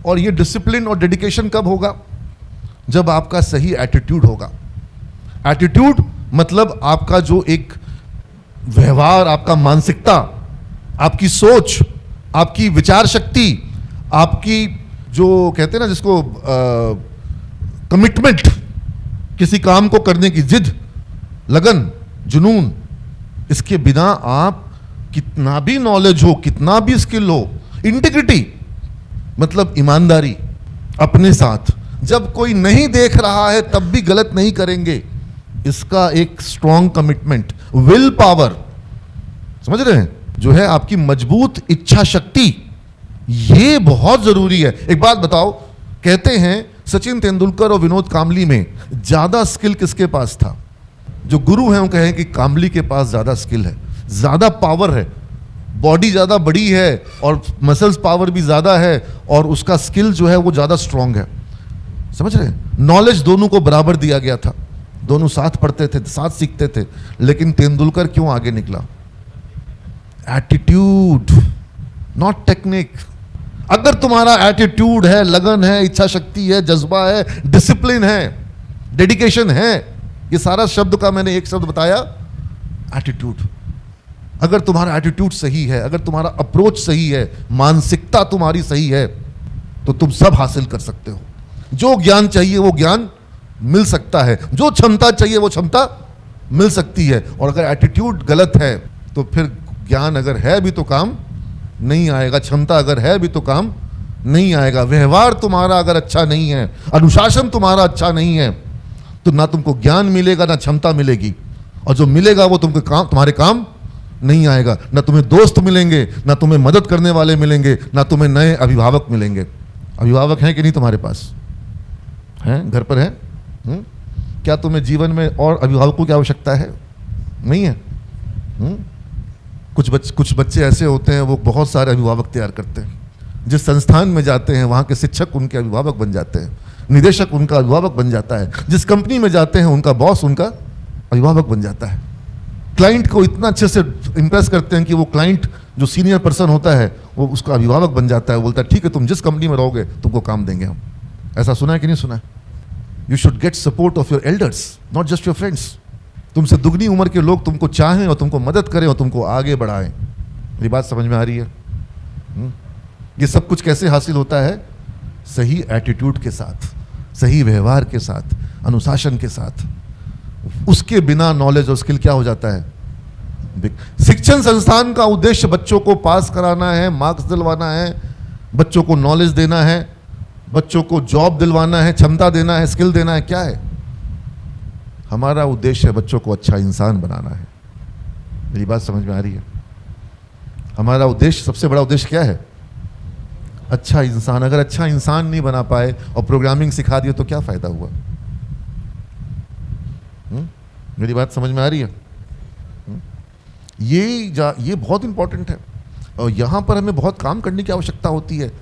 और ये डिसिप्लिन और डेडिकेशन कब होगा? जब आपका सही एटीट्यूड होगा। एटीट्यूड मतलब आपका जो एक व्यवहार, आपका मानसिकता, आपकी सोच, आपकी विचार शक्ति, आपकी जो कहते हैं ना जिसको कमिटमेंट, किसी काम को करने की जिद, लगन, जुनून, इसके बिना आप कितना भी नॉलेज हो, कितना भी स्किल हो, इंटीग्रिटी मतलब ईमानदारी अपने साथ, जब कोई नहीं देख रहा है तब भी गलत नहीं करेंगे, इसका एक स्ट्रॉन्ग कमिटमेंट, विल पावर, समझ रहे हैं, जो है आपकी मजबूत इच्छा शक्ति, ये बहुत जरूरी है। एक बात बताओ, कहते हैं सचिन तेंदुलकर और विनोद कांबली में ज्यादा स्किल किसके पास था? जो गुरु हैं वो कहें कि कांबली के पास ज्यादा स्किल है, ज्यादा पावर है, बॉडी ज्यादा बड़ी है और मसल्स पावर भी ज्यादा है और उसका स्किल जो है वो ज्यादा स्ट्रांग है, समझ रहे हैं। नॉलेज दोनों को बराबर दिया गया था, दोनों साथ पढ़ते थे, साथ सीखते थे, लेकिन तेंदुलकर क्यों आगे निकला? Attitude, not technique. अगर तुम्हारा एटीट्यूड है, लगन है, इच्छा शक्ति है, जज्बा है, डिसिप्लिन है, डेडिकेशन है, ये सारा शब्द का मैंने एक शब्द बताया, एटीट्यूड। अगर तुम्हारा एटीट्यूड सही है, अगर तुम्हारा अप्रोच सही है, मानसिकता तुम्हारी सही है, तो तुम सब हासिल कर सकते हो। जो ज्ञान चाहिए वो ज्ञान मिल सकता है, जो क्षमता चाहिए वो क्षमता मिल सकती है। और अगर एटीट्यूड गलत है तो फिर ज्ञान अगर है भी तो काम नहीं आएगा, क्षमता अगर है भी तो काम नहीं आएगा। व्यवहार तुम्हारा अगर अच्छा नहीं है, अनुशासन तुम्हारा अच्छा नहीं है, तो ना तुमको ज्ञान मिलेगा ना क्षमता मिलेगी, और जो मिलेगा वो तुमको काम, तुम्हारे काम नहीं आएगा। ना तुम्हें दोस्त मिलेंगे, ना तुम्हें मदद करने वाले मिलेंगे, ना तुम्हें नए अभिभावक मिलेंगे। अभिभावक हैं कि नहीं तुम्हारे पास? हैं, घर पर हैं? क्या तुम्हें जीवन में और अभिभावकों की आवश्यकता है? नहीं है। कुछ बच्चे ऐसे होते हैं वो बहुत सारे अभिभावक तैयार करते हैं। जिस संस्थान में जाते हैं वहाँ के शिक्षक उनके अभिभावक बन जाते हैं, निदेशक उनका अभिभावक बन जाता है, जिस कंपनी में जाते हैं उनका बॉस उनका अभिभावक बन जाता है। क्लाइंट को इतना अच्छे से इंप्रेस करते हैं कि वो क्लाइंट जो सीनियर पर्सन होता है वो उसका अभिभावक बन जाता है, बोलता है ठीक है तुम जिस कंपनी में रहोगे तुमको काम देंगे हम। ऐसा सुना है कि नहीं सुना है? You should get support of your elders, not just your friends. तुमसे दुगनी उम्र के लोग तुमको चाहें और तुमको मदद करें और तुमको आगे बढ़ाएं। मेरी बात समझ में आ रही है? ये सब कुछ कैसे हासिल होता है? सही एटीट्यूड के साथ, सही व्यवहार के साथ, अनुशासन के साथ। उसके बिना नॉलेज और स्किल क्या हो जाता है? शिक्षण संस्थान का उद्देश्य बच्चों को पास कराना है, मार्क्स दिलवाना है, बच्चों को नॉलेज देना है, बच्चों को जॉब दिलवाना है, क्षमता देना है, स्किल देना है। क्या है हमारा उद्देश्य? है बच्चों को अच्छा इंसान बनाना है। मेरी बात समझ में आ रही है? हमारा उद्देश्य, सबसे बड़ा उद्देश्य क्या है? अच्छा इंसान। अगर अच्छा इंसान नहीं बना पाए और प्रोग्रामिंग सिखा दिए तो क्या फायदा हुआ? मेरी बात समझ में आ रही है? ये बहुत इंपॉर्टेंट है और यहां पर हमें बहुत काम करने की आवश्यकता होती है।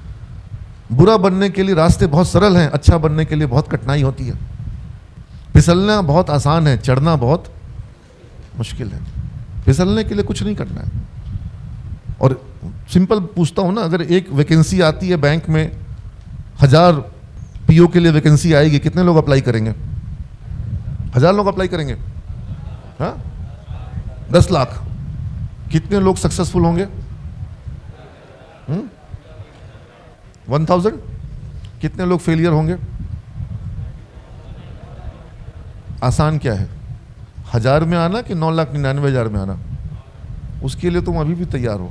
बुरा बनने के लिए रास्ते बहुत सरल हैं, अच्छा बनने के लिए बहुत कठिनाई होती है। फिसलना बहुत आसान है, चढ़ना बहुत मुश्किल है। फिसलने के लिए कुछ नहीं करना है। और सिंपल पूछता हूं ना, अगर एक वैकेंसी आती है बैंक में, 1000 पीओ के लिए वैकेंसी आएगी, कितने लोग अप्लाई करेंगे? 1000 लोग अप्लाई करेंगे। हाँ 10 लाख। कितने लोग सक्सेसफुल होंगे? 1000। कितने लोग फेलियर होंगे? आसान क्या है, 1000 में आना कि 9,99,000 में आना? उसके लिए तुम अभी भी तैयार हो,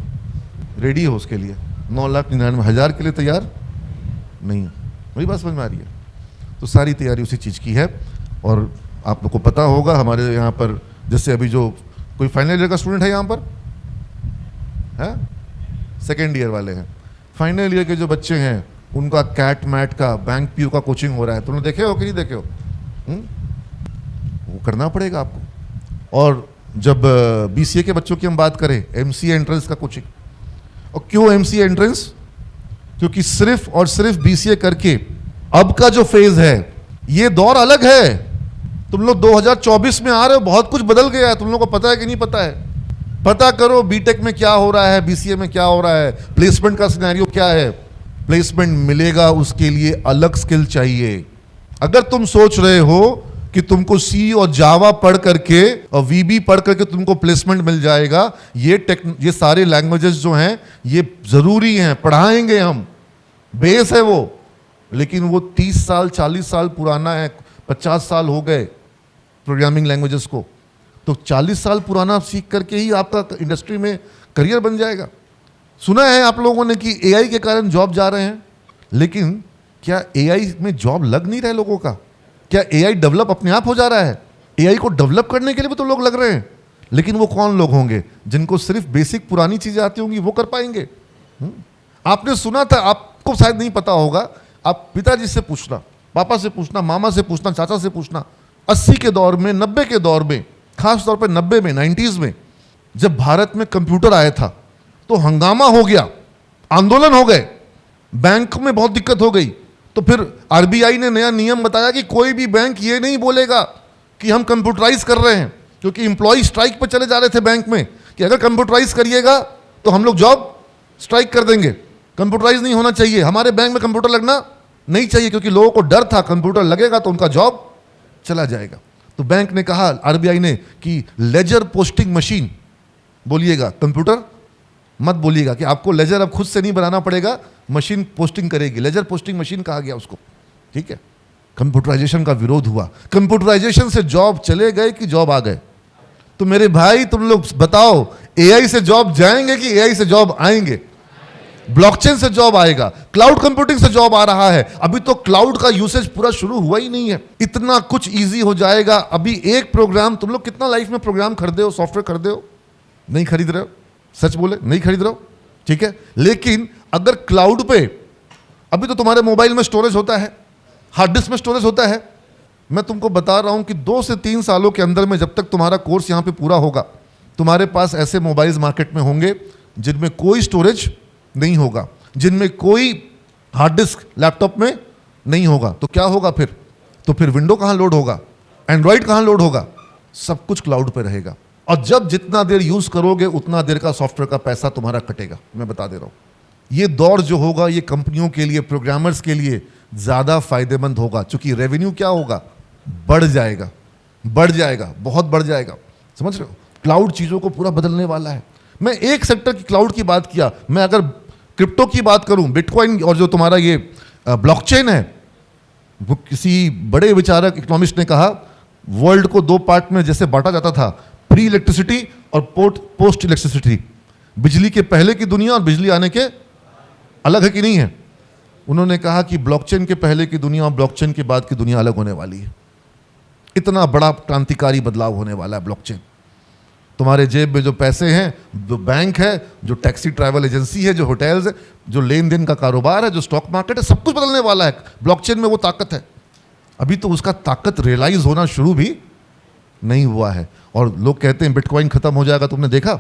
रेडी हो उसके लिए। 9,99,000 के लिए तैयार नहीं है। वही बात समझ में आ रही है? तो सारी तैयारी उसी चीज़ की है। और आप लोग को पता होगा हमारे यहाँ पर, जैसे अभी जो कोई फाइनल ईयर का स्टूडेंट है यहाँ पर है, सेकेंड ईयर वाले हैं, फाइनल ईयर के जो बच्चे हैं उनका कैट मैट का, बैंक पीओ का कोचिंग हो रहा है। तुमने देखे हो कि नहीं देखे हो? वो करना पड़ेगा आपको। और जब बीसीए के बच्चों की हम बात करें, एमसीए एंट्रेंस का कोचिंग। और क्यों एमसीए एंट्रेंस? क्योंकि सिर्फ और सिर्फ बीसीए करके अब का जो फेज है ये दौर अलग है। तुम लोग 2024 में आ रहे हो, बहुत कुछ बदल गया है। तुम लोगों को पता है कि नहीं पता है? पता करो बीटेक में क्या हो रहा है, बीसीए में क्या हो रहा है, प्लेसमेंट का सिनेरियो क्या है। प्लेसमेंट मिलेगा उसके लिए अलग स्किल चाहिए। अगर तुम सोच रहे हो कि तुमको सी और जावा पढ़ करके और वीबी पढ़ करके तुमको प्लेसमेंट मिल जाएगा, ये सारे लैंग्वेजेस जो हैं ये जरूरी हैं, पढ़ाएंगे हम, बेस है वो, लेकिन वो 30 साल 40 साल पुराना है, 50 साल हो गए प्रोग्रामिंग लैंग्वेजेस को। तो 40 साल पुराना सीख करके ही आपका इंडस्ट्री में करियर बन जाएगा। सुना है आप लोगों ने कि एआई के कारण जॉब जा रहे हैं, लेकिन क्या एआई में जॉब लग नहीं रहे लोगों का? क्या एआई डेवलप अपने आप हो जा रहा है? एआई को डेवलप करने के लिए भी तो लोग लग रहे हैं, लेकिन वो कौन लोग होंगे? जिनको सिर्फ बेसिक पुरानी चीजें आती होंगी वो कर पाएंगे। आपने सुना था, आपको शायद नहीं पता होगा, आप पिताजी से पूछना, पापा से पूछना, मामा से पूछना, चाचा से पूछना, 80 के दौर में, 90 के दौर में, खास तौर पे 90 में, 90s में, जब भारत में कंप्यूटर आया था तो हंगामा हो गया, आंदोलन हो गए, बैंक में बहुत दिक्कत हो गई। तो फिर आरबीआई ने नया नियम बताया कि कोई भी बैंक ये नहीं बोलेगा कि हम कंप्यूटराइज कर रहे हैं, क्योंकि एम्प्लॉय स्ट्राइक पर चले जा रहे थे बैंक में कि अगर कंप्यूटराइज करिएगा तो हम लोग जॉब स्ट्राइक कर देंगे, कंप्यूटराइज नहीं होना चाहिए, हमारे बैंक में कंप्यूटर लगना नहीं चाहिए, क्योंकि लोगों को डर था कंप्यूटर लगेगा तो उनका जॉब चला जाएगा। तो बैंक ने कहा, आरबीआई ने, कि लेजर पोस्टिंग मशीन बोलिएगा, कंप्यूटर मत बोलिएगा, कि आपको लेजर अब खुद से नहीं बनाना पड़ेगा, मशीन पोस्टिंग करेगी। लेजर पोस्टिंग मशीन कहा गया उसको, ठीक है। कंप्यूटराइजेशन का विरोध हुआ, कंप्यूटराइजेशन से जॉब चले गए कि जॉब आ गए? तो मेरे भाई तुम लोग बताओ, एआई से जॉब जाएंगे कि एआई से जॉब आएंगे? ब्लॉकचेन से जॉब आएगा, क्लाउड कंप्यूटिंग से जॉब आ रहा है। अभी तो क्लाउड का यूसेज पूरा शुरू हुआ ही नहीं है, इतना कुछ इजी हो जाएगा। अभी एक प्रोग्राम, तुम लोग कितना लाइफ में प्रोग्राम खरीदे हो, सॉफ्टवेयर खरीदे हो? नहीं खरीद रहे हो, सच बोले, नहीं खरीद रहे हो, ठीक है। लेकिन अगर क्लाउड पे, अभी तो तुम्हारे मोबाइल में स्टोरेज होता है, हार्ड डिस्क में स्टोरेज होता है। मैं तुमको बता रहा हूं कि 2 से 3 सालों के अंदर में, जब तक तुम्हारा कोर्स यहां पे पूरा होगा, तुम्हारे पास ऐसे मोबाइल्स मार्केट में होंगे जिनमें कोई स्टोरेज नहीं होगा, जिनमें कोई हार्ड डिस्क लैपटॉप में नहीं होगा। तो क्या होगा फिर? तो फिर विंडो कहां लोड होगा, एंड्रॉइड कहां लोड होगा? सब कुछ क्लाउड पे रहेगा। और जब जितना देर यूज करोगे उतना देर का सॉफ्टवेयर का पैसा तुम्हारा कटेगा। मैं बता दे रहा हूं, ये दौर जो होगा ये कंपनियों के लिए, प्रोग्रामर्स के लिए ज्यादा फायदेमंद होगा, क्योंकि रेवेन्यू क्या होगा, बढ़ जाएगा, बढ़ जाएगा, बहुत बढ़ जाएगा। समझ रहे हो? क्लाउड चीजों को पूरा बदलने वाला है। मैं एक सेक्टर की क्लाउड की बात किया, मैं अगर क्रिप्टो की बात करूं, बिटकॉइन और जो तुम्हारा ये ब्लॉकचेन है, वो किसी बड़े विचारक इकोनॉमिस्ट ने कहा, वर्ल्ड को 2 पार्ट में जैसे बांटा जाता था, प्री इलेक्ट्रिसिटी और पोस्ट इलेक्ट्रिसिटी। बिजली के पहले की दुनिया और बिजली आने के अलग है कि नहीं है? उन्होंने कहा कि ब्लॉकचेन के पहले की दुनिया और ब्लॉकचेन के बाद की दुनिया अलग होने वाली है। इतना बड़ा क्रांतिकारी बदलाव होने वाला है ब्लॉकचेन। तुम्हारे जेब में जो पैसे हैं, जो बैंक है, जो टैक्सी ट्रैवल एजेंसी है, जो होटल्स है, जो लेन देन का कारोबार है, जो स्टॉक मार्केट है, सब कुछ बदलने वाला है। ब्लॉकचेन में वो ताकत है। अभी तो उसका ताकत रियलाइज होना शुरू भी नहीं हुआ है। और लोग कहते हैं बिटकॉइन खत्म हो जाएगा। तुमने देखा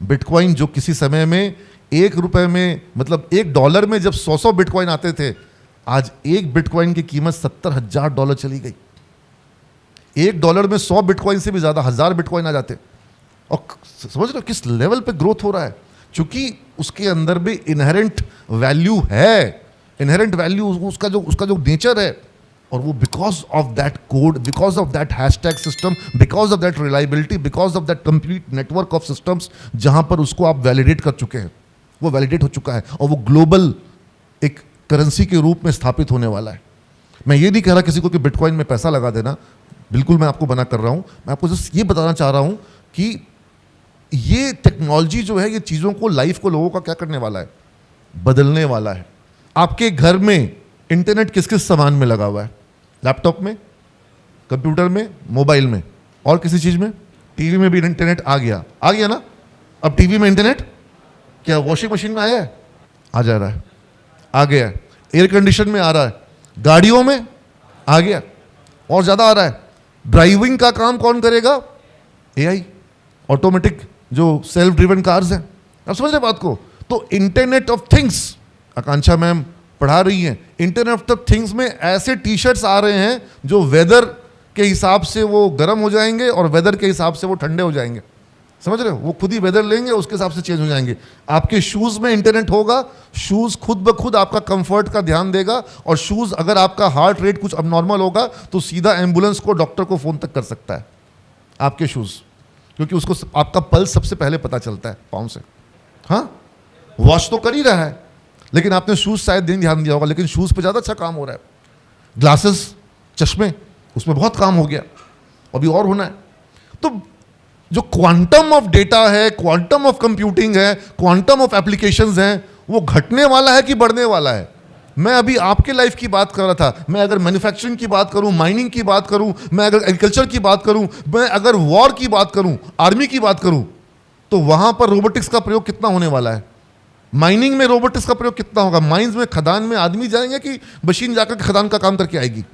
बिटकॉइन जो किसी समय में $1 में, मतलब $1 में जब 100 बिटकॉइन आते थे, आज एक बिटकॉइन की कीमत $70,000 चली गई। $1 में 100 बिटकॉइन से भी ज्यादा 1000 बिटकॉइन आ जाते। और समझ रहे हो किस लेवल पे ग्रोथ हो रहा है? क्योंकि उसके अंदर भी इनहेरेंट वैल्यू है, इनहेरेंट वैल्यू, उसका जो नेचर है। और वो because of that code, because of that hashtag system, because of that reliability, because of that complete network of systems जहां पर उसको आप वैलिडेट कर चुके हैं, वो वैलिडेट हो चुका है और वो ग्लोबल एक करेंसी के रूप में स्थापित होने वाला है। मैं ये नहीं कह रहा किसी को कि बिटकॉइन में पैसा लगा देना, बिल्कुल मैं आपको मना कर रहा हूं। मैं आपको जस्ट ये बताना चाह रहा हूं कि ये टेक्नोलॉजी जो है, ये चीज़ों को, लाइफ को, लोगों का क्या करने वाला है, बदलने वाला है। आपके घर में इंटरनेट किस किस सामान में लगा हुआ है? लैपटॉप में, कंप्यूटर में, मोबाइल में, और किसी चीज़ में? टीवी में भी इंटरनेट आ गया ना। अब टीवी में इंटरनेट क्या वॉशिंग मशीन में आया है? आ जा रहा है, आ गया है। एयर कंडीशन में आ रहा है, गाड़ियों में आ गया, और ज़्यादा आ रहा है। ड्राइविंग का काम कौन करेगा? एआई, ऑटोमेटिक जो सेल्फ ड्रिवन कार्स हैं। आप समझ रहे बात को? तो internet of things, Akanksha ma'am पढ़ा रही हैं, इंटरनेट ऑफ थिंग्स में ऐसे टी शर्ट्स आ रहे हैं जो वेदर के हिसाब से वो गर्म हो जाएंगे और वेदर के हिसाब से वो ठंडे हो जाएंगे। समझ रहे हो? वो खुद ही वेदर लेंगे, उसके हिसाब से चेंज हो जाएंगे। आपके शूज़ में इंटरनेट होगा, शूज़ खुद ब खुद आपका कंफर्ट का ध्यान देगा, और शूज़ अगर आपका हार्ट रेट कुछ अबनॉर्मल होगा तो सीधा एम्बुलेंस को, डॉक्टर को फ़ोन तक कर सकता है आपके शूज़, क्योंकि उसको आपका पल्स सबसे पहले पता चलता है पाँव से। हाँ, वॉश तो कर ही रहा है, लेकिन आपने शूज़ शायद नहीं ध्यान दिया होगा, लेकिन शूज़ पे ज़्यादा अच्छा काम हो रहा है। ग्लासेस, चश्मे, उसमें बहुत काम हो गया, अभी और होना है। तो जो क्वांटम ऑफ डेटा है, क्वांटम ऑफ कंप्यूटिंग है, क्वांटम ऑफ एप्लीकेशंस हैं, वो घटने वाला है कि बढ़ने वाला है? मैं अभी आपके लाइफ की बात कर रहा था। मैं अगर मैन्युफैक्चरिंग की बात करूं, माइनिंग की बात करूं, मैं अगर एग्रीकल्चर की बात करूं, मैं अगर वॉर की बात करूं, आर्मी की बात करूं, तो वहां पर रोबोटिक्स का प्रयोग कितना होने वाला है? माइनिंग में रोबोटिक्स का प्रयोग कितना होगा? माइंस में, खदान में आदमी जाएंगे कि मशीन जाकर खदान का काम करके आएगी?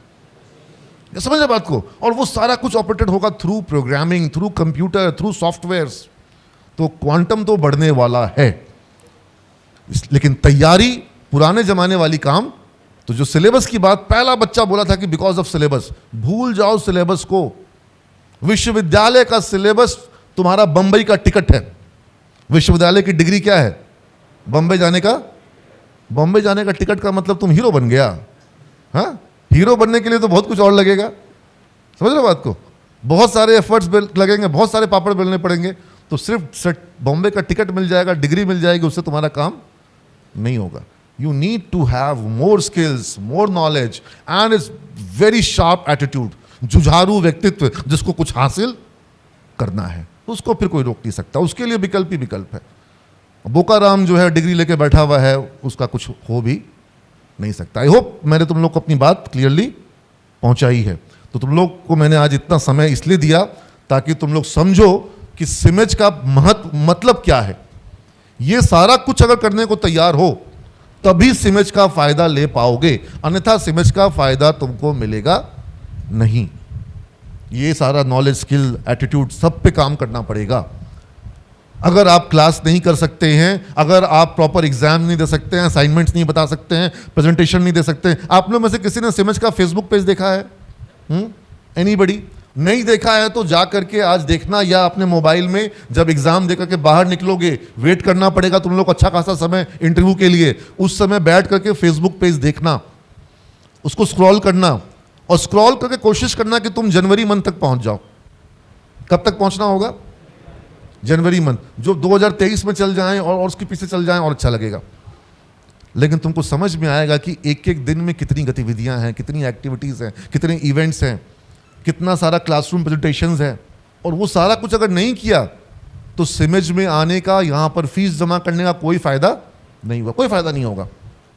समझ रहे बात को? और वो सारा कुछ ऑपरेटेड होगा through programming, through computer, through softwares. तो क्वांटम तो बढ़ने वाला है, लेकिन तैयारी पुराने जमाने वाली काम। तो जो सिलेबस की बात, पहला बच्चा बोला था कि बिकॉज ऑफ सिलेबस, भूल जाओ सिलेबस को। विश्वविद्यालय का सिलेबस तुम्हारा बंबई का टिकट है। विश्वविद्यालय की डिग्री क्या है? बंबई जाने का। बंबई जाने का टिकट का मतलब तुम हीरो बन गया। हाँ, हीरो बनने के लिए तो बहुत कुछ और लगेगा। समझ रहे बात को? बहुत सारे एफर्ट्स लगेंगे, बहुत सारे पापड़ बेलने पड़ेंगे। तो सिर्फ बॉम्बे का टिकट मिल जाएगा, डिग्री मिल जाएगी, उससे तुम्हारा काम नहीं होगा। You need to have more skills, more knowledge and is very sharp attitude, जुझारू व्यक्तित्व, जिसको कुछ हासिल करना है, उसको फिर कोई रोक नहीं सकता। उसके लिए विकल्प ही विकल्प है। बोकाराम जो है डिग्री लेके बैठा हुआ है, उसका कुछ हो भी नहीं सकता। आई होप मैंने तुम लोग को अपनी बात क्लियरली पहुंचाई है। तो तुम लोग को मैंने आज इतना समय इसलिए दिया ताकि तुम लोग समझो कि सिमेज का मतलब क्या है। ये सारा कुछ अगर करने को तैयार हो तभी सिमेज का फायदा ले पाओगे, अन्यथा सिमेज का फायदा तुमको मिलेगा नहीं। ये सारा नॉलेज, स्किल, एटीट्यूड सब पे काम करना पड़ेगा। अगर आप क्लास नहीं कर सकते हैं, अगर आप प्रॉपर एग्जाम नहीं दे सकते हैं, असाइनमेंट्स नहीं बता सकते हैं, प्रेजेंटेशन नहीं दे सकते, आप लोग में से किसी ने सिमेज का फेसबुक पेज देखा है? एनीबडी? नहीं देखा है तो जा करके आज देखना, या अपने मोबाइल में जब एग्जाम दे करके बाहर निकलोगे, वेट करना पड़ेगा तुम लोग अच्छा खासा समय इंटरव्यू के लिए, उस समय बैठ करके फेसबुक पेज देखना, उसको स्क्रॉल करना, और स्क्रॉल करके कोशिश करना कि तुम जनवरी मंथ तक पहुंच जाओ। कब तक पहुंचना होगा? जनवरी मंथ। जो 2023 में चल जाएं और उसके पीछे चल जाएं और अच्छा लगेगा। लेकिन तुमको समझ में आएगा कि एक एक दिन में कितनी गतिविधियां हैं, कितनी एक्टिविटीज़ हैं, कितने इवेंट्स हैं, कितना सारा क्लासरूम प्रेजेंटेशंस है। और वो सारा कुछ अगर नहीं किया तो सिमेज में आने का, यहाँ पर फीस जमा करने का कोई फ़ायदा नहीं हुआ, कोई फ़ायदा नहीं होगा।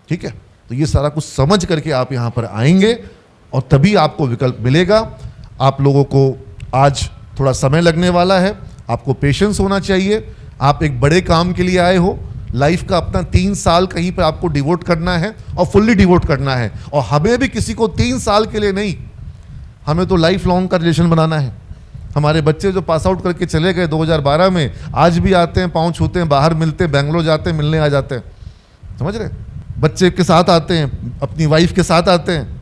ठीक है? तो ये सारा कुछ समझ करके आप यहाँ पर आएंगे और तभी आपको विकल्प मिलेगा। आप लोगों को आज थोड़ा समय लगने वाला है, आपको पेशेंस होना चाहिए। आप एक बड़े काम के लिए आए हो, लाइफ का अपना 3 साल कहीं पर आपको डिवोट करना है और फुल्ली डिवोट करना है। और हमें भी किसी को 3 साल के लिए नहीं, हमें तो लाइफ लॉन्ग का रिलेशन बनाना है। हमारे बच्चे जो पास आउट करके चले गए 2012 में, आज भी आते हैं, पाँव छूते हैं, बाहर मिलते हैं, बेंगलोर जाते हैं, मिलने आ जाते हैं। समझ रहे? बच्चे के साथ आते हैं, अपनी वाइफ के साथ आते हैं,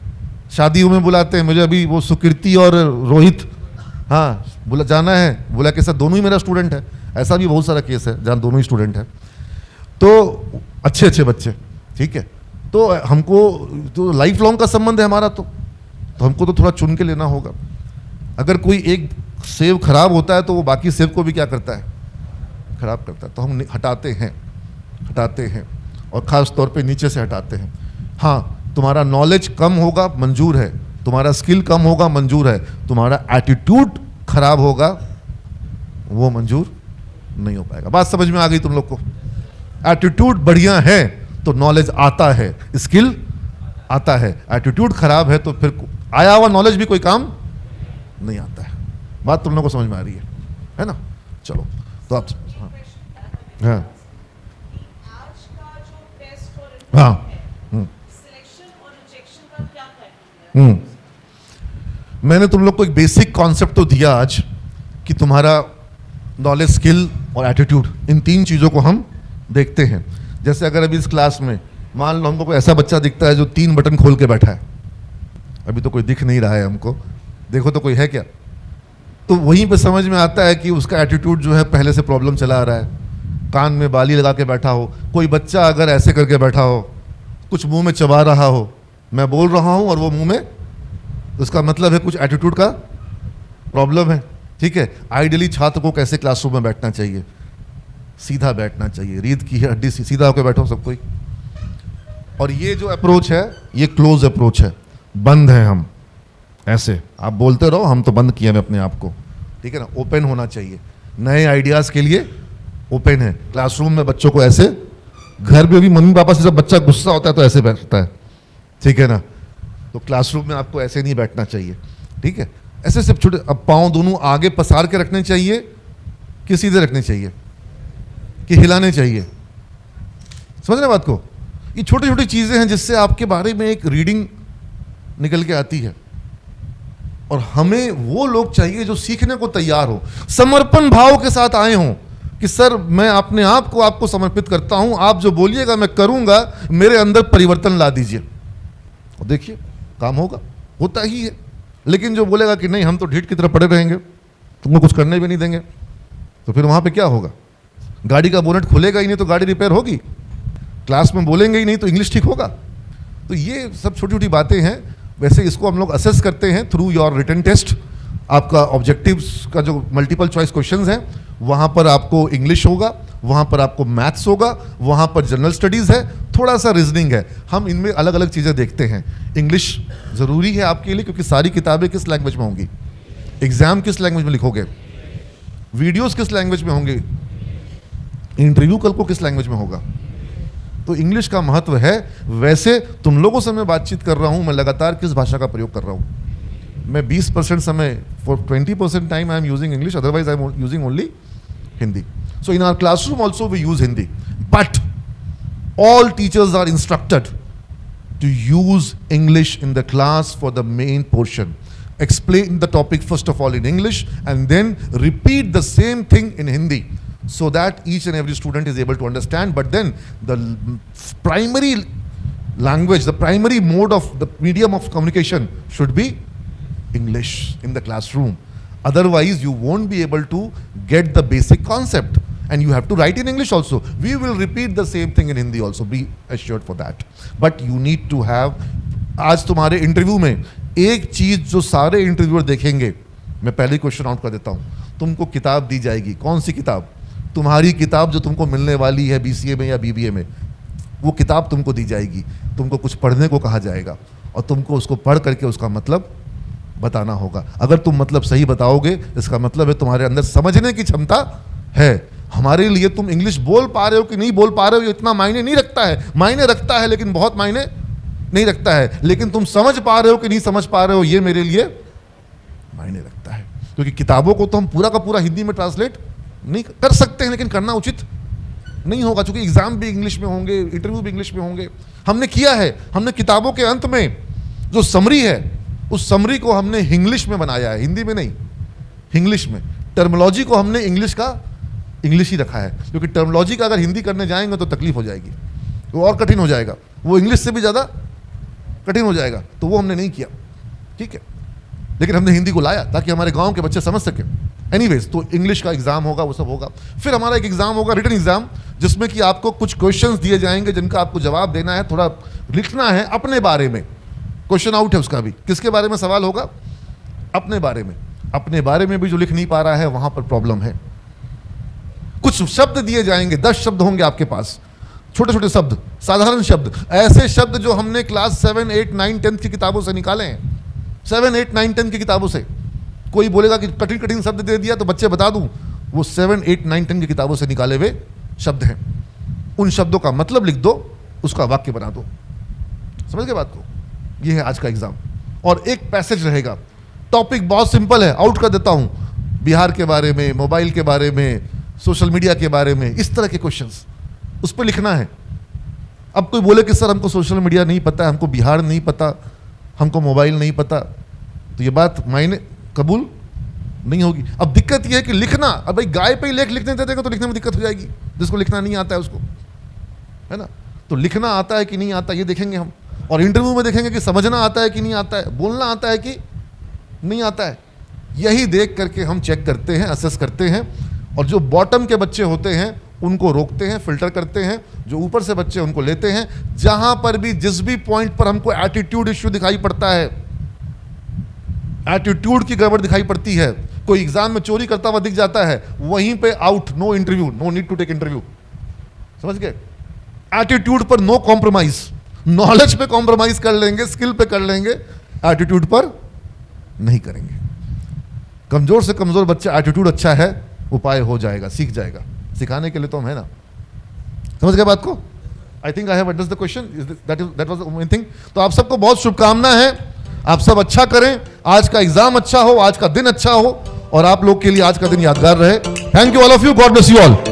शादियों में बुलाते हैं। मुझे अभी वो सुकृति और रोहित, हाँ बोला जाना है, बोला कि सर दोनों ही मेरा स्टूडेंट है। ऐसा भी बहुत सारा केस है जहाँ दोनों ही स्टूडेंट हैं। तो अच्छे अच्छे बच्चे, ठीक है। तो हमको तो लाइफ लॉन्ग का संबंध है हमारा। तो तो हमको तो थोड़ा चुन के लेना होगा। अगर कोई एक सेब खराब होता है तो वो बाकी सेब को भी क्या करता है, खराब करता है। तो हम हटाते हैं और ख़ास तौर पे नीचे से हटाते हैं। हाँ, तुम्हारा नॉलेज कम होगा मंजूर है, तुम्हारा स्किल कम होगा मंजूर है, तुम्हारा एटीट्यूड खराब होगा वो मंजूर नहीं हो पाएगा। बात समझ में आ गई तुम लोग को? एटीट्यूड बढ़िया है तो नॉलेज आता है, स्किल आता है। एटीट्यूड खराब है तो फिर आया हुआ नॉलेज भी कोई काम नहीं आता है। बात तुम लोग को समझ में आ रही है ना? चलो तो आप हाँ आज का जो टेस्ट और हाँ सिलेक्शन और रिजेक्शन का क्या क्राइटेरिया? मैंने तुम लोग को एक बेसिक कॉन्सेप्ट तो दिया आज कि तुम्हारा नॉलेज, स्किल और एटीट्यूड, इन तीन चीज़ों को हम देखते हैं। जैसे अगर अभी इस क्लास में मान लो हमको कोई ऐसा बच्चा दिखता है जो 3 बटन खोल के बैठा है, अभी तो कोई दिख नहीं रहा है हमको, देखो तो कोई है क्या? तो वहीं पे समझ में आता है कि उसका एटीट्यूड जो है पहले से प्रॉब्लम चला आ रहा है। कान में बाली लगा के बैठा हो, कोई बच्चा अगर ऐसे करके बैठा हो, कुछ मुंह में चबा रहा हो, मैं बोल रहा हूँ और वो मुंह में, तो उसका मतलब है कुछ एटीट्यूड का प्रॉब्लम है। ठीक है, आइडियली छात्र को कैसे क्लासरूम में बैठना चाहिए? सीधा बैठना चाहिए, रीढ़ की हड्डी सीधा होकर बैठो सब कोई। और ये जो अप्रोच है ये क्लोज अप्रोच है, बंद है हम ऐसे। आप बोलते रहो, हम तो बंद किए हैं अपने आप को, ठीक है ना? ओपन होना चाहिए, नए आइडियाज के लिए ओपन है। क्लासरूम में बच्चों को ऐसे, घर में भी मम्मी पापा से जब बच्चा गुस्सा होता है तो ऐसे बैठता है, ठीक है ना? तो क्लासरूम में आपको ऐसे नहीं बैठना चाहिए, ठीक है? ऐसे सब छोटे, अब पाँव दोनों आगे पसार के रखने चाहिए कि सीधे रखने चाहिए कि हिलाने चाहिए? समझ रहे बात को? ये छोटी छोटी चीज़ें हैं जिससे आपके बारे में एक रीडिंग निकल के आती है। और हमें वो लोग चाहिए जो सीखने को तैयार हो, समर्पण भाव के साथ आए हों कि सर मैं अपने आप को आपको समर्पित करता हूं, आप जो बोलिएगा मैं करूंगा, मेरे अंदर परिवर्तन ला दीजिए। और देखिए काम होगा, होता ही है। लेकिन जो बोलेगा कि नहीं हम तो ढीठ की तरह पड़े रहेंगे, तुमको कुछ करने भी नहीं देंगे, तो फिर वहां पे क्या होगा? गाड़ी का बोनट खुलेगा ही नहीं तो गाड़ी रिपेयर होगी, क्लास में बोलेंगे ही नहीं तो इंग्लिश ठीक होगा। तो ये सब छोटी छोटी बातें हैं। वैसे इसको हम लोग असेस करते हैं थ्रू योर रिटन टेस्ट। आपका ऑब्जेक्टिव्स का जो मल्टीपल चॉइस क्वेश्चंस हैं, वहाँ पर आपको इंग्लिश होगा, वहाँ पर आपको मैथ्स होगा, वहाँ पर जनरल स्टडीज़ है, थोड़ा सा रीजनिंग है। हम इनमें अलग अलग चीज़ें देखते हैं। इंग्लिश ज़रूरी है आपके लिए क्योंकि सारी किताबें किस लैंग्वेज में होंगी, एग्ज़ाम किस लैंग्वेज में लिखोगे, वीडियोज़ किस लैंग्वेज में होंगे, इंटरव्यू कल को किस लैंग्वेज में होगा। तो इंग्लिश का महत्व है। वैसे तुम लोगों से मैं बातचीत कर रहा हूँ, मैं लगातार किस भाषा का प्रयोग कर रहा हूँ? मैं 20% समय, for 20% time I am using English, otherwise I am using only Hindi. So in our classroom also we use Hindi, but all teachers are instructed to use English in the class for the main portion. Explain the topic first of all in English and then repeat the same thing in Hindi so that each and every student is able to understand. But then the primary language, the primary mode of the medium of communication should be English in the classroom. Otherwise, you won't be able to get the basic concept. And you have to write in English also. We will repeat the same thing in Hindi also. Be assured for that. But you need to have, आज तुम्हारे interview में एक चीज जो सारे interviewer देखेंगे, मैं पहले क्वेश्चन आउट कर देता हूँ, तुमको किताब दी जाएगी। कौन सी किताब? तुम्हारी किताब जो तुमको मिलने वाली है BCA में या BBA में, वो किताब तुमको दी जाएगी। तुमको कुछ पढ़ने को कहा जाएगा और तुमको उसको पढ़ करके उसका मतलब बताना होगा। अगर तुम मतलब सही बताओगे, इसका मतलब है तुम्हारे अंदर समझने की क्षमता है। हमारे लिए तुम इंग्लिश बोल पा रहे हो कि नहीं बोल पा रहे हो, ये इतना मायने नहीं रखता है। मायने रखता है लेकिन बहुत मायने नहीं रखता है। लेकिन तुम समझ पा रहे हो कि नहीं समझ पा रहे हो, ये मेरे लिए मायने रखता है। क्योंकि किताबों को तो हम पूरा का पूरा हिंदी में ट्रांसलेट नहीं कर सकते हैं, लेकिन करना उचित नहीं होगा, क्योंकि एग्जाम भी इंग्लिश में होंगे, इंटरव्यू भी इंग्लिश में होंगे। हमने किया है, हमने किताबों के अंत में जो समरी है, उस समरी को हमने इंग्लिश में बनाया है, हिंदी में नहीं, इंग्लिश में। टर्मिनोलॉजी को हमने इंग्लिश का इंग्लिश ही रखा है, क्योंकि टर्मिनोलॉजी का अगर हिंदी करने जाएंगे तो तकलीफ हो जाएगी, वो और कठिन हो जाएगा, वो इंग्लिश से भी ज़्यादा कठिन हो जाएगा। तो वो हमने नहीं किया, ठीक है। लेकिन हमने हिंदी को लाया ताकि हमारे गांव के बच्चे समझ सकें। एनीवेज, तो इंग्लिश का एग्जाम होगा, वो सब होगा। फिर हमारा एक एग्जाम होगा, रिटन एग्जाम, जिसमें कि आपको कुछ क्वेश्चंस दिए जाएंगे जिनका आपको जवाब देना है, थोड़ा लिखना है अपने बारे में। क्वेश्चन आउट है उसका भी। किसके बारे में सवाल होगा? अपने बारे में। अपने बारे में भी जो लिख नहीं पा रहा है वहां पर प्रॉब्लम है। कुछ शब्द दिए जाएंगे, 10 शब्द होंगे आपके पास, छोटे छोटे शब्द, साधारण शब्द, ऐसे शब्द जो हमने क्लास 7, 8, 9, 10 की किताबों से निकाले हैं। 7, 8, 9, 10 की किताबों से। कोई बोलेगा कि कठिन कठिन शब्द दे दिया, तो बच्चे बता दूं, वो 7, 8, 9, 10 की किताबों से निकाले हुए शब्द हैं। उन शब्दों का मतलब लिख दो, उसका वाक्य बना दो। समझ गए बात को? ये है आज का एग्जाम। और एक पैसेज रहेगा, टॉपिक बहुत सिंपल है, आउट कर देता हूं, बिहार के बारे में, मोबाइल के बारे में, सोशल मीडिया के बारे में, इस तरह के क्वेश्चंस उस पर लिखना है। अब कोई बोले कि सर हमको सोशल मीडिया नहीं पता, हमको बिहार नहीं पता, हमको मोबाइल नहीं पता, तो ये बात मायने कबूल नहीं होगी। अब दिक्कत ये है कि लिखना, अब भाई गाय पे ही लेख लिखने दे देगा तो लिखने में दिक्कत हो जाएगी, जिसको लिखना नहीं आता है उसको, है ना। तो लिखना आता है कि नहीं आता ये देखेंगे हम, और इंटरव्यू में देखेंगे कि समझना आता है कि नहीं आता है, बोलना आता है कि नहीं आता है। यही देख करके हम चेक करते हैं, असेस करते हैं, और जो बॉटम के बच्चे होते हैं उनको रोकते हैं, फिल्टर करते हैं, जो ऊपर से बच्चे उनको लेते हैं। जहां पर भी जिस भी पॉइंट पर हमको एटीट्यूड इश्यू दिखाई पड़ता है, एटीट्यूड की गड़बड़ दिखाई पड़ती है, कोई एग्जाम में चोरी करता हुआ दिख जाता है, वहीं पे out, no interview, no need to take interview. समझ गए? एटीट्यूड पर नो कॉम्प्रोमाइज। नॉलेज पे कॉम्प्रोमाइज कर लेंगे, स्किल पे कर लेंगे, एटीट्यूड पर नहीं करेंगे। कमजोर से कमजोर बच्चा एटीट्यूड अच्छा है, उपाय हो जाएगा, सीख जाएगा। सिखाने के लिए तो हम है ना। समझ गए बात को? I think I have addressed the question, that was the main thing. तो आप सबको बहुत शुभकामना है, आप सब अच्छा करें, आज का एग्जाम अच्छा हो, आज का दिन अच्छा हो, और आप लोग के लिए आज का दिन यादगार रहे। Thank you all of you, God bless you all.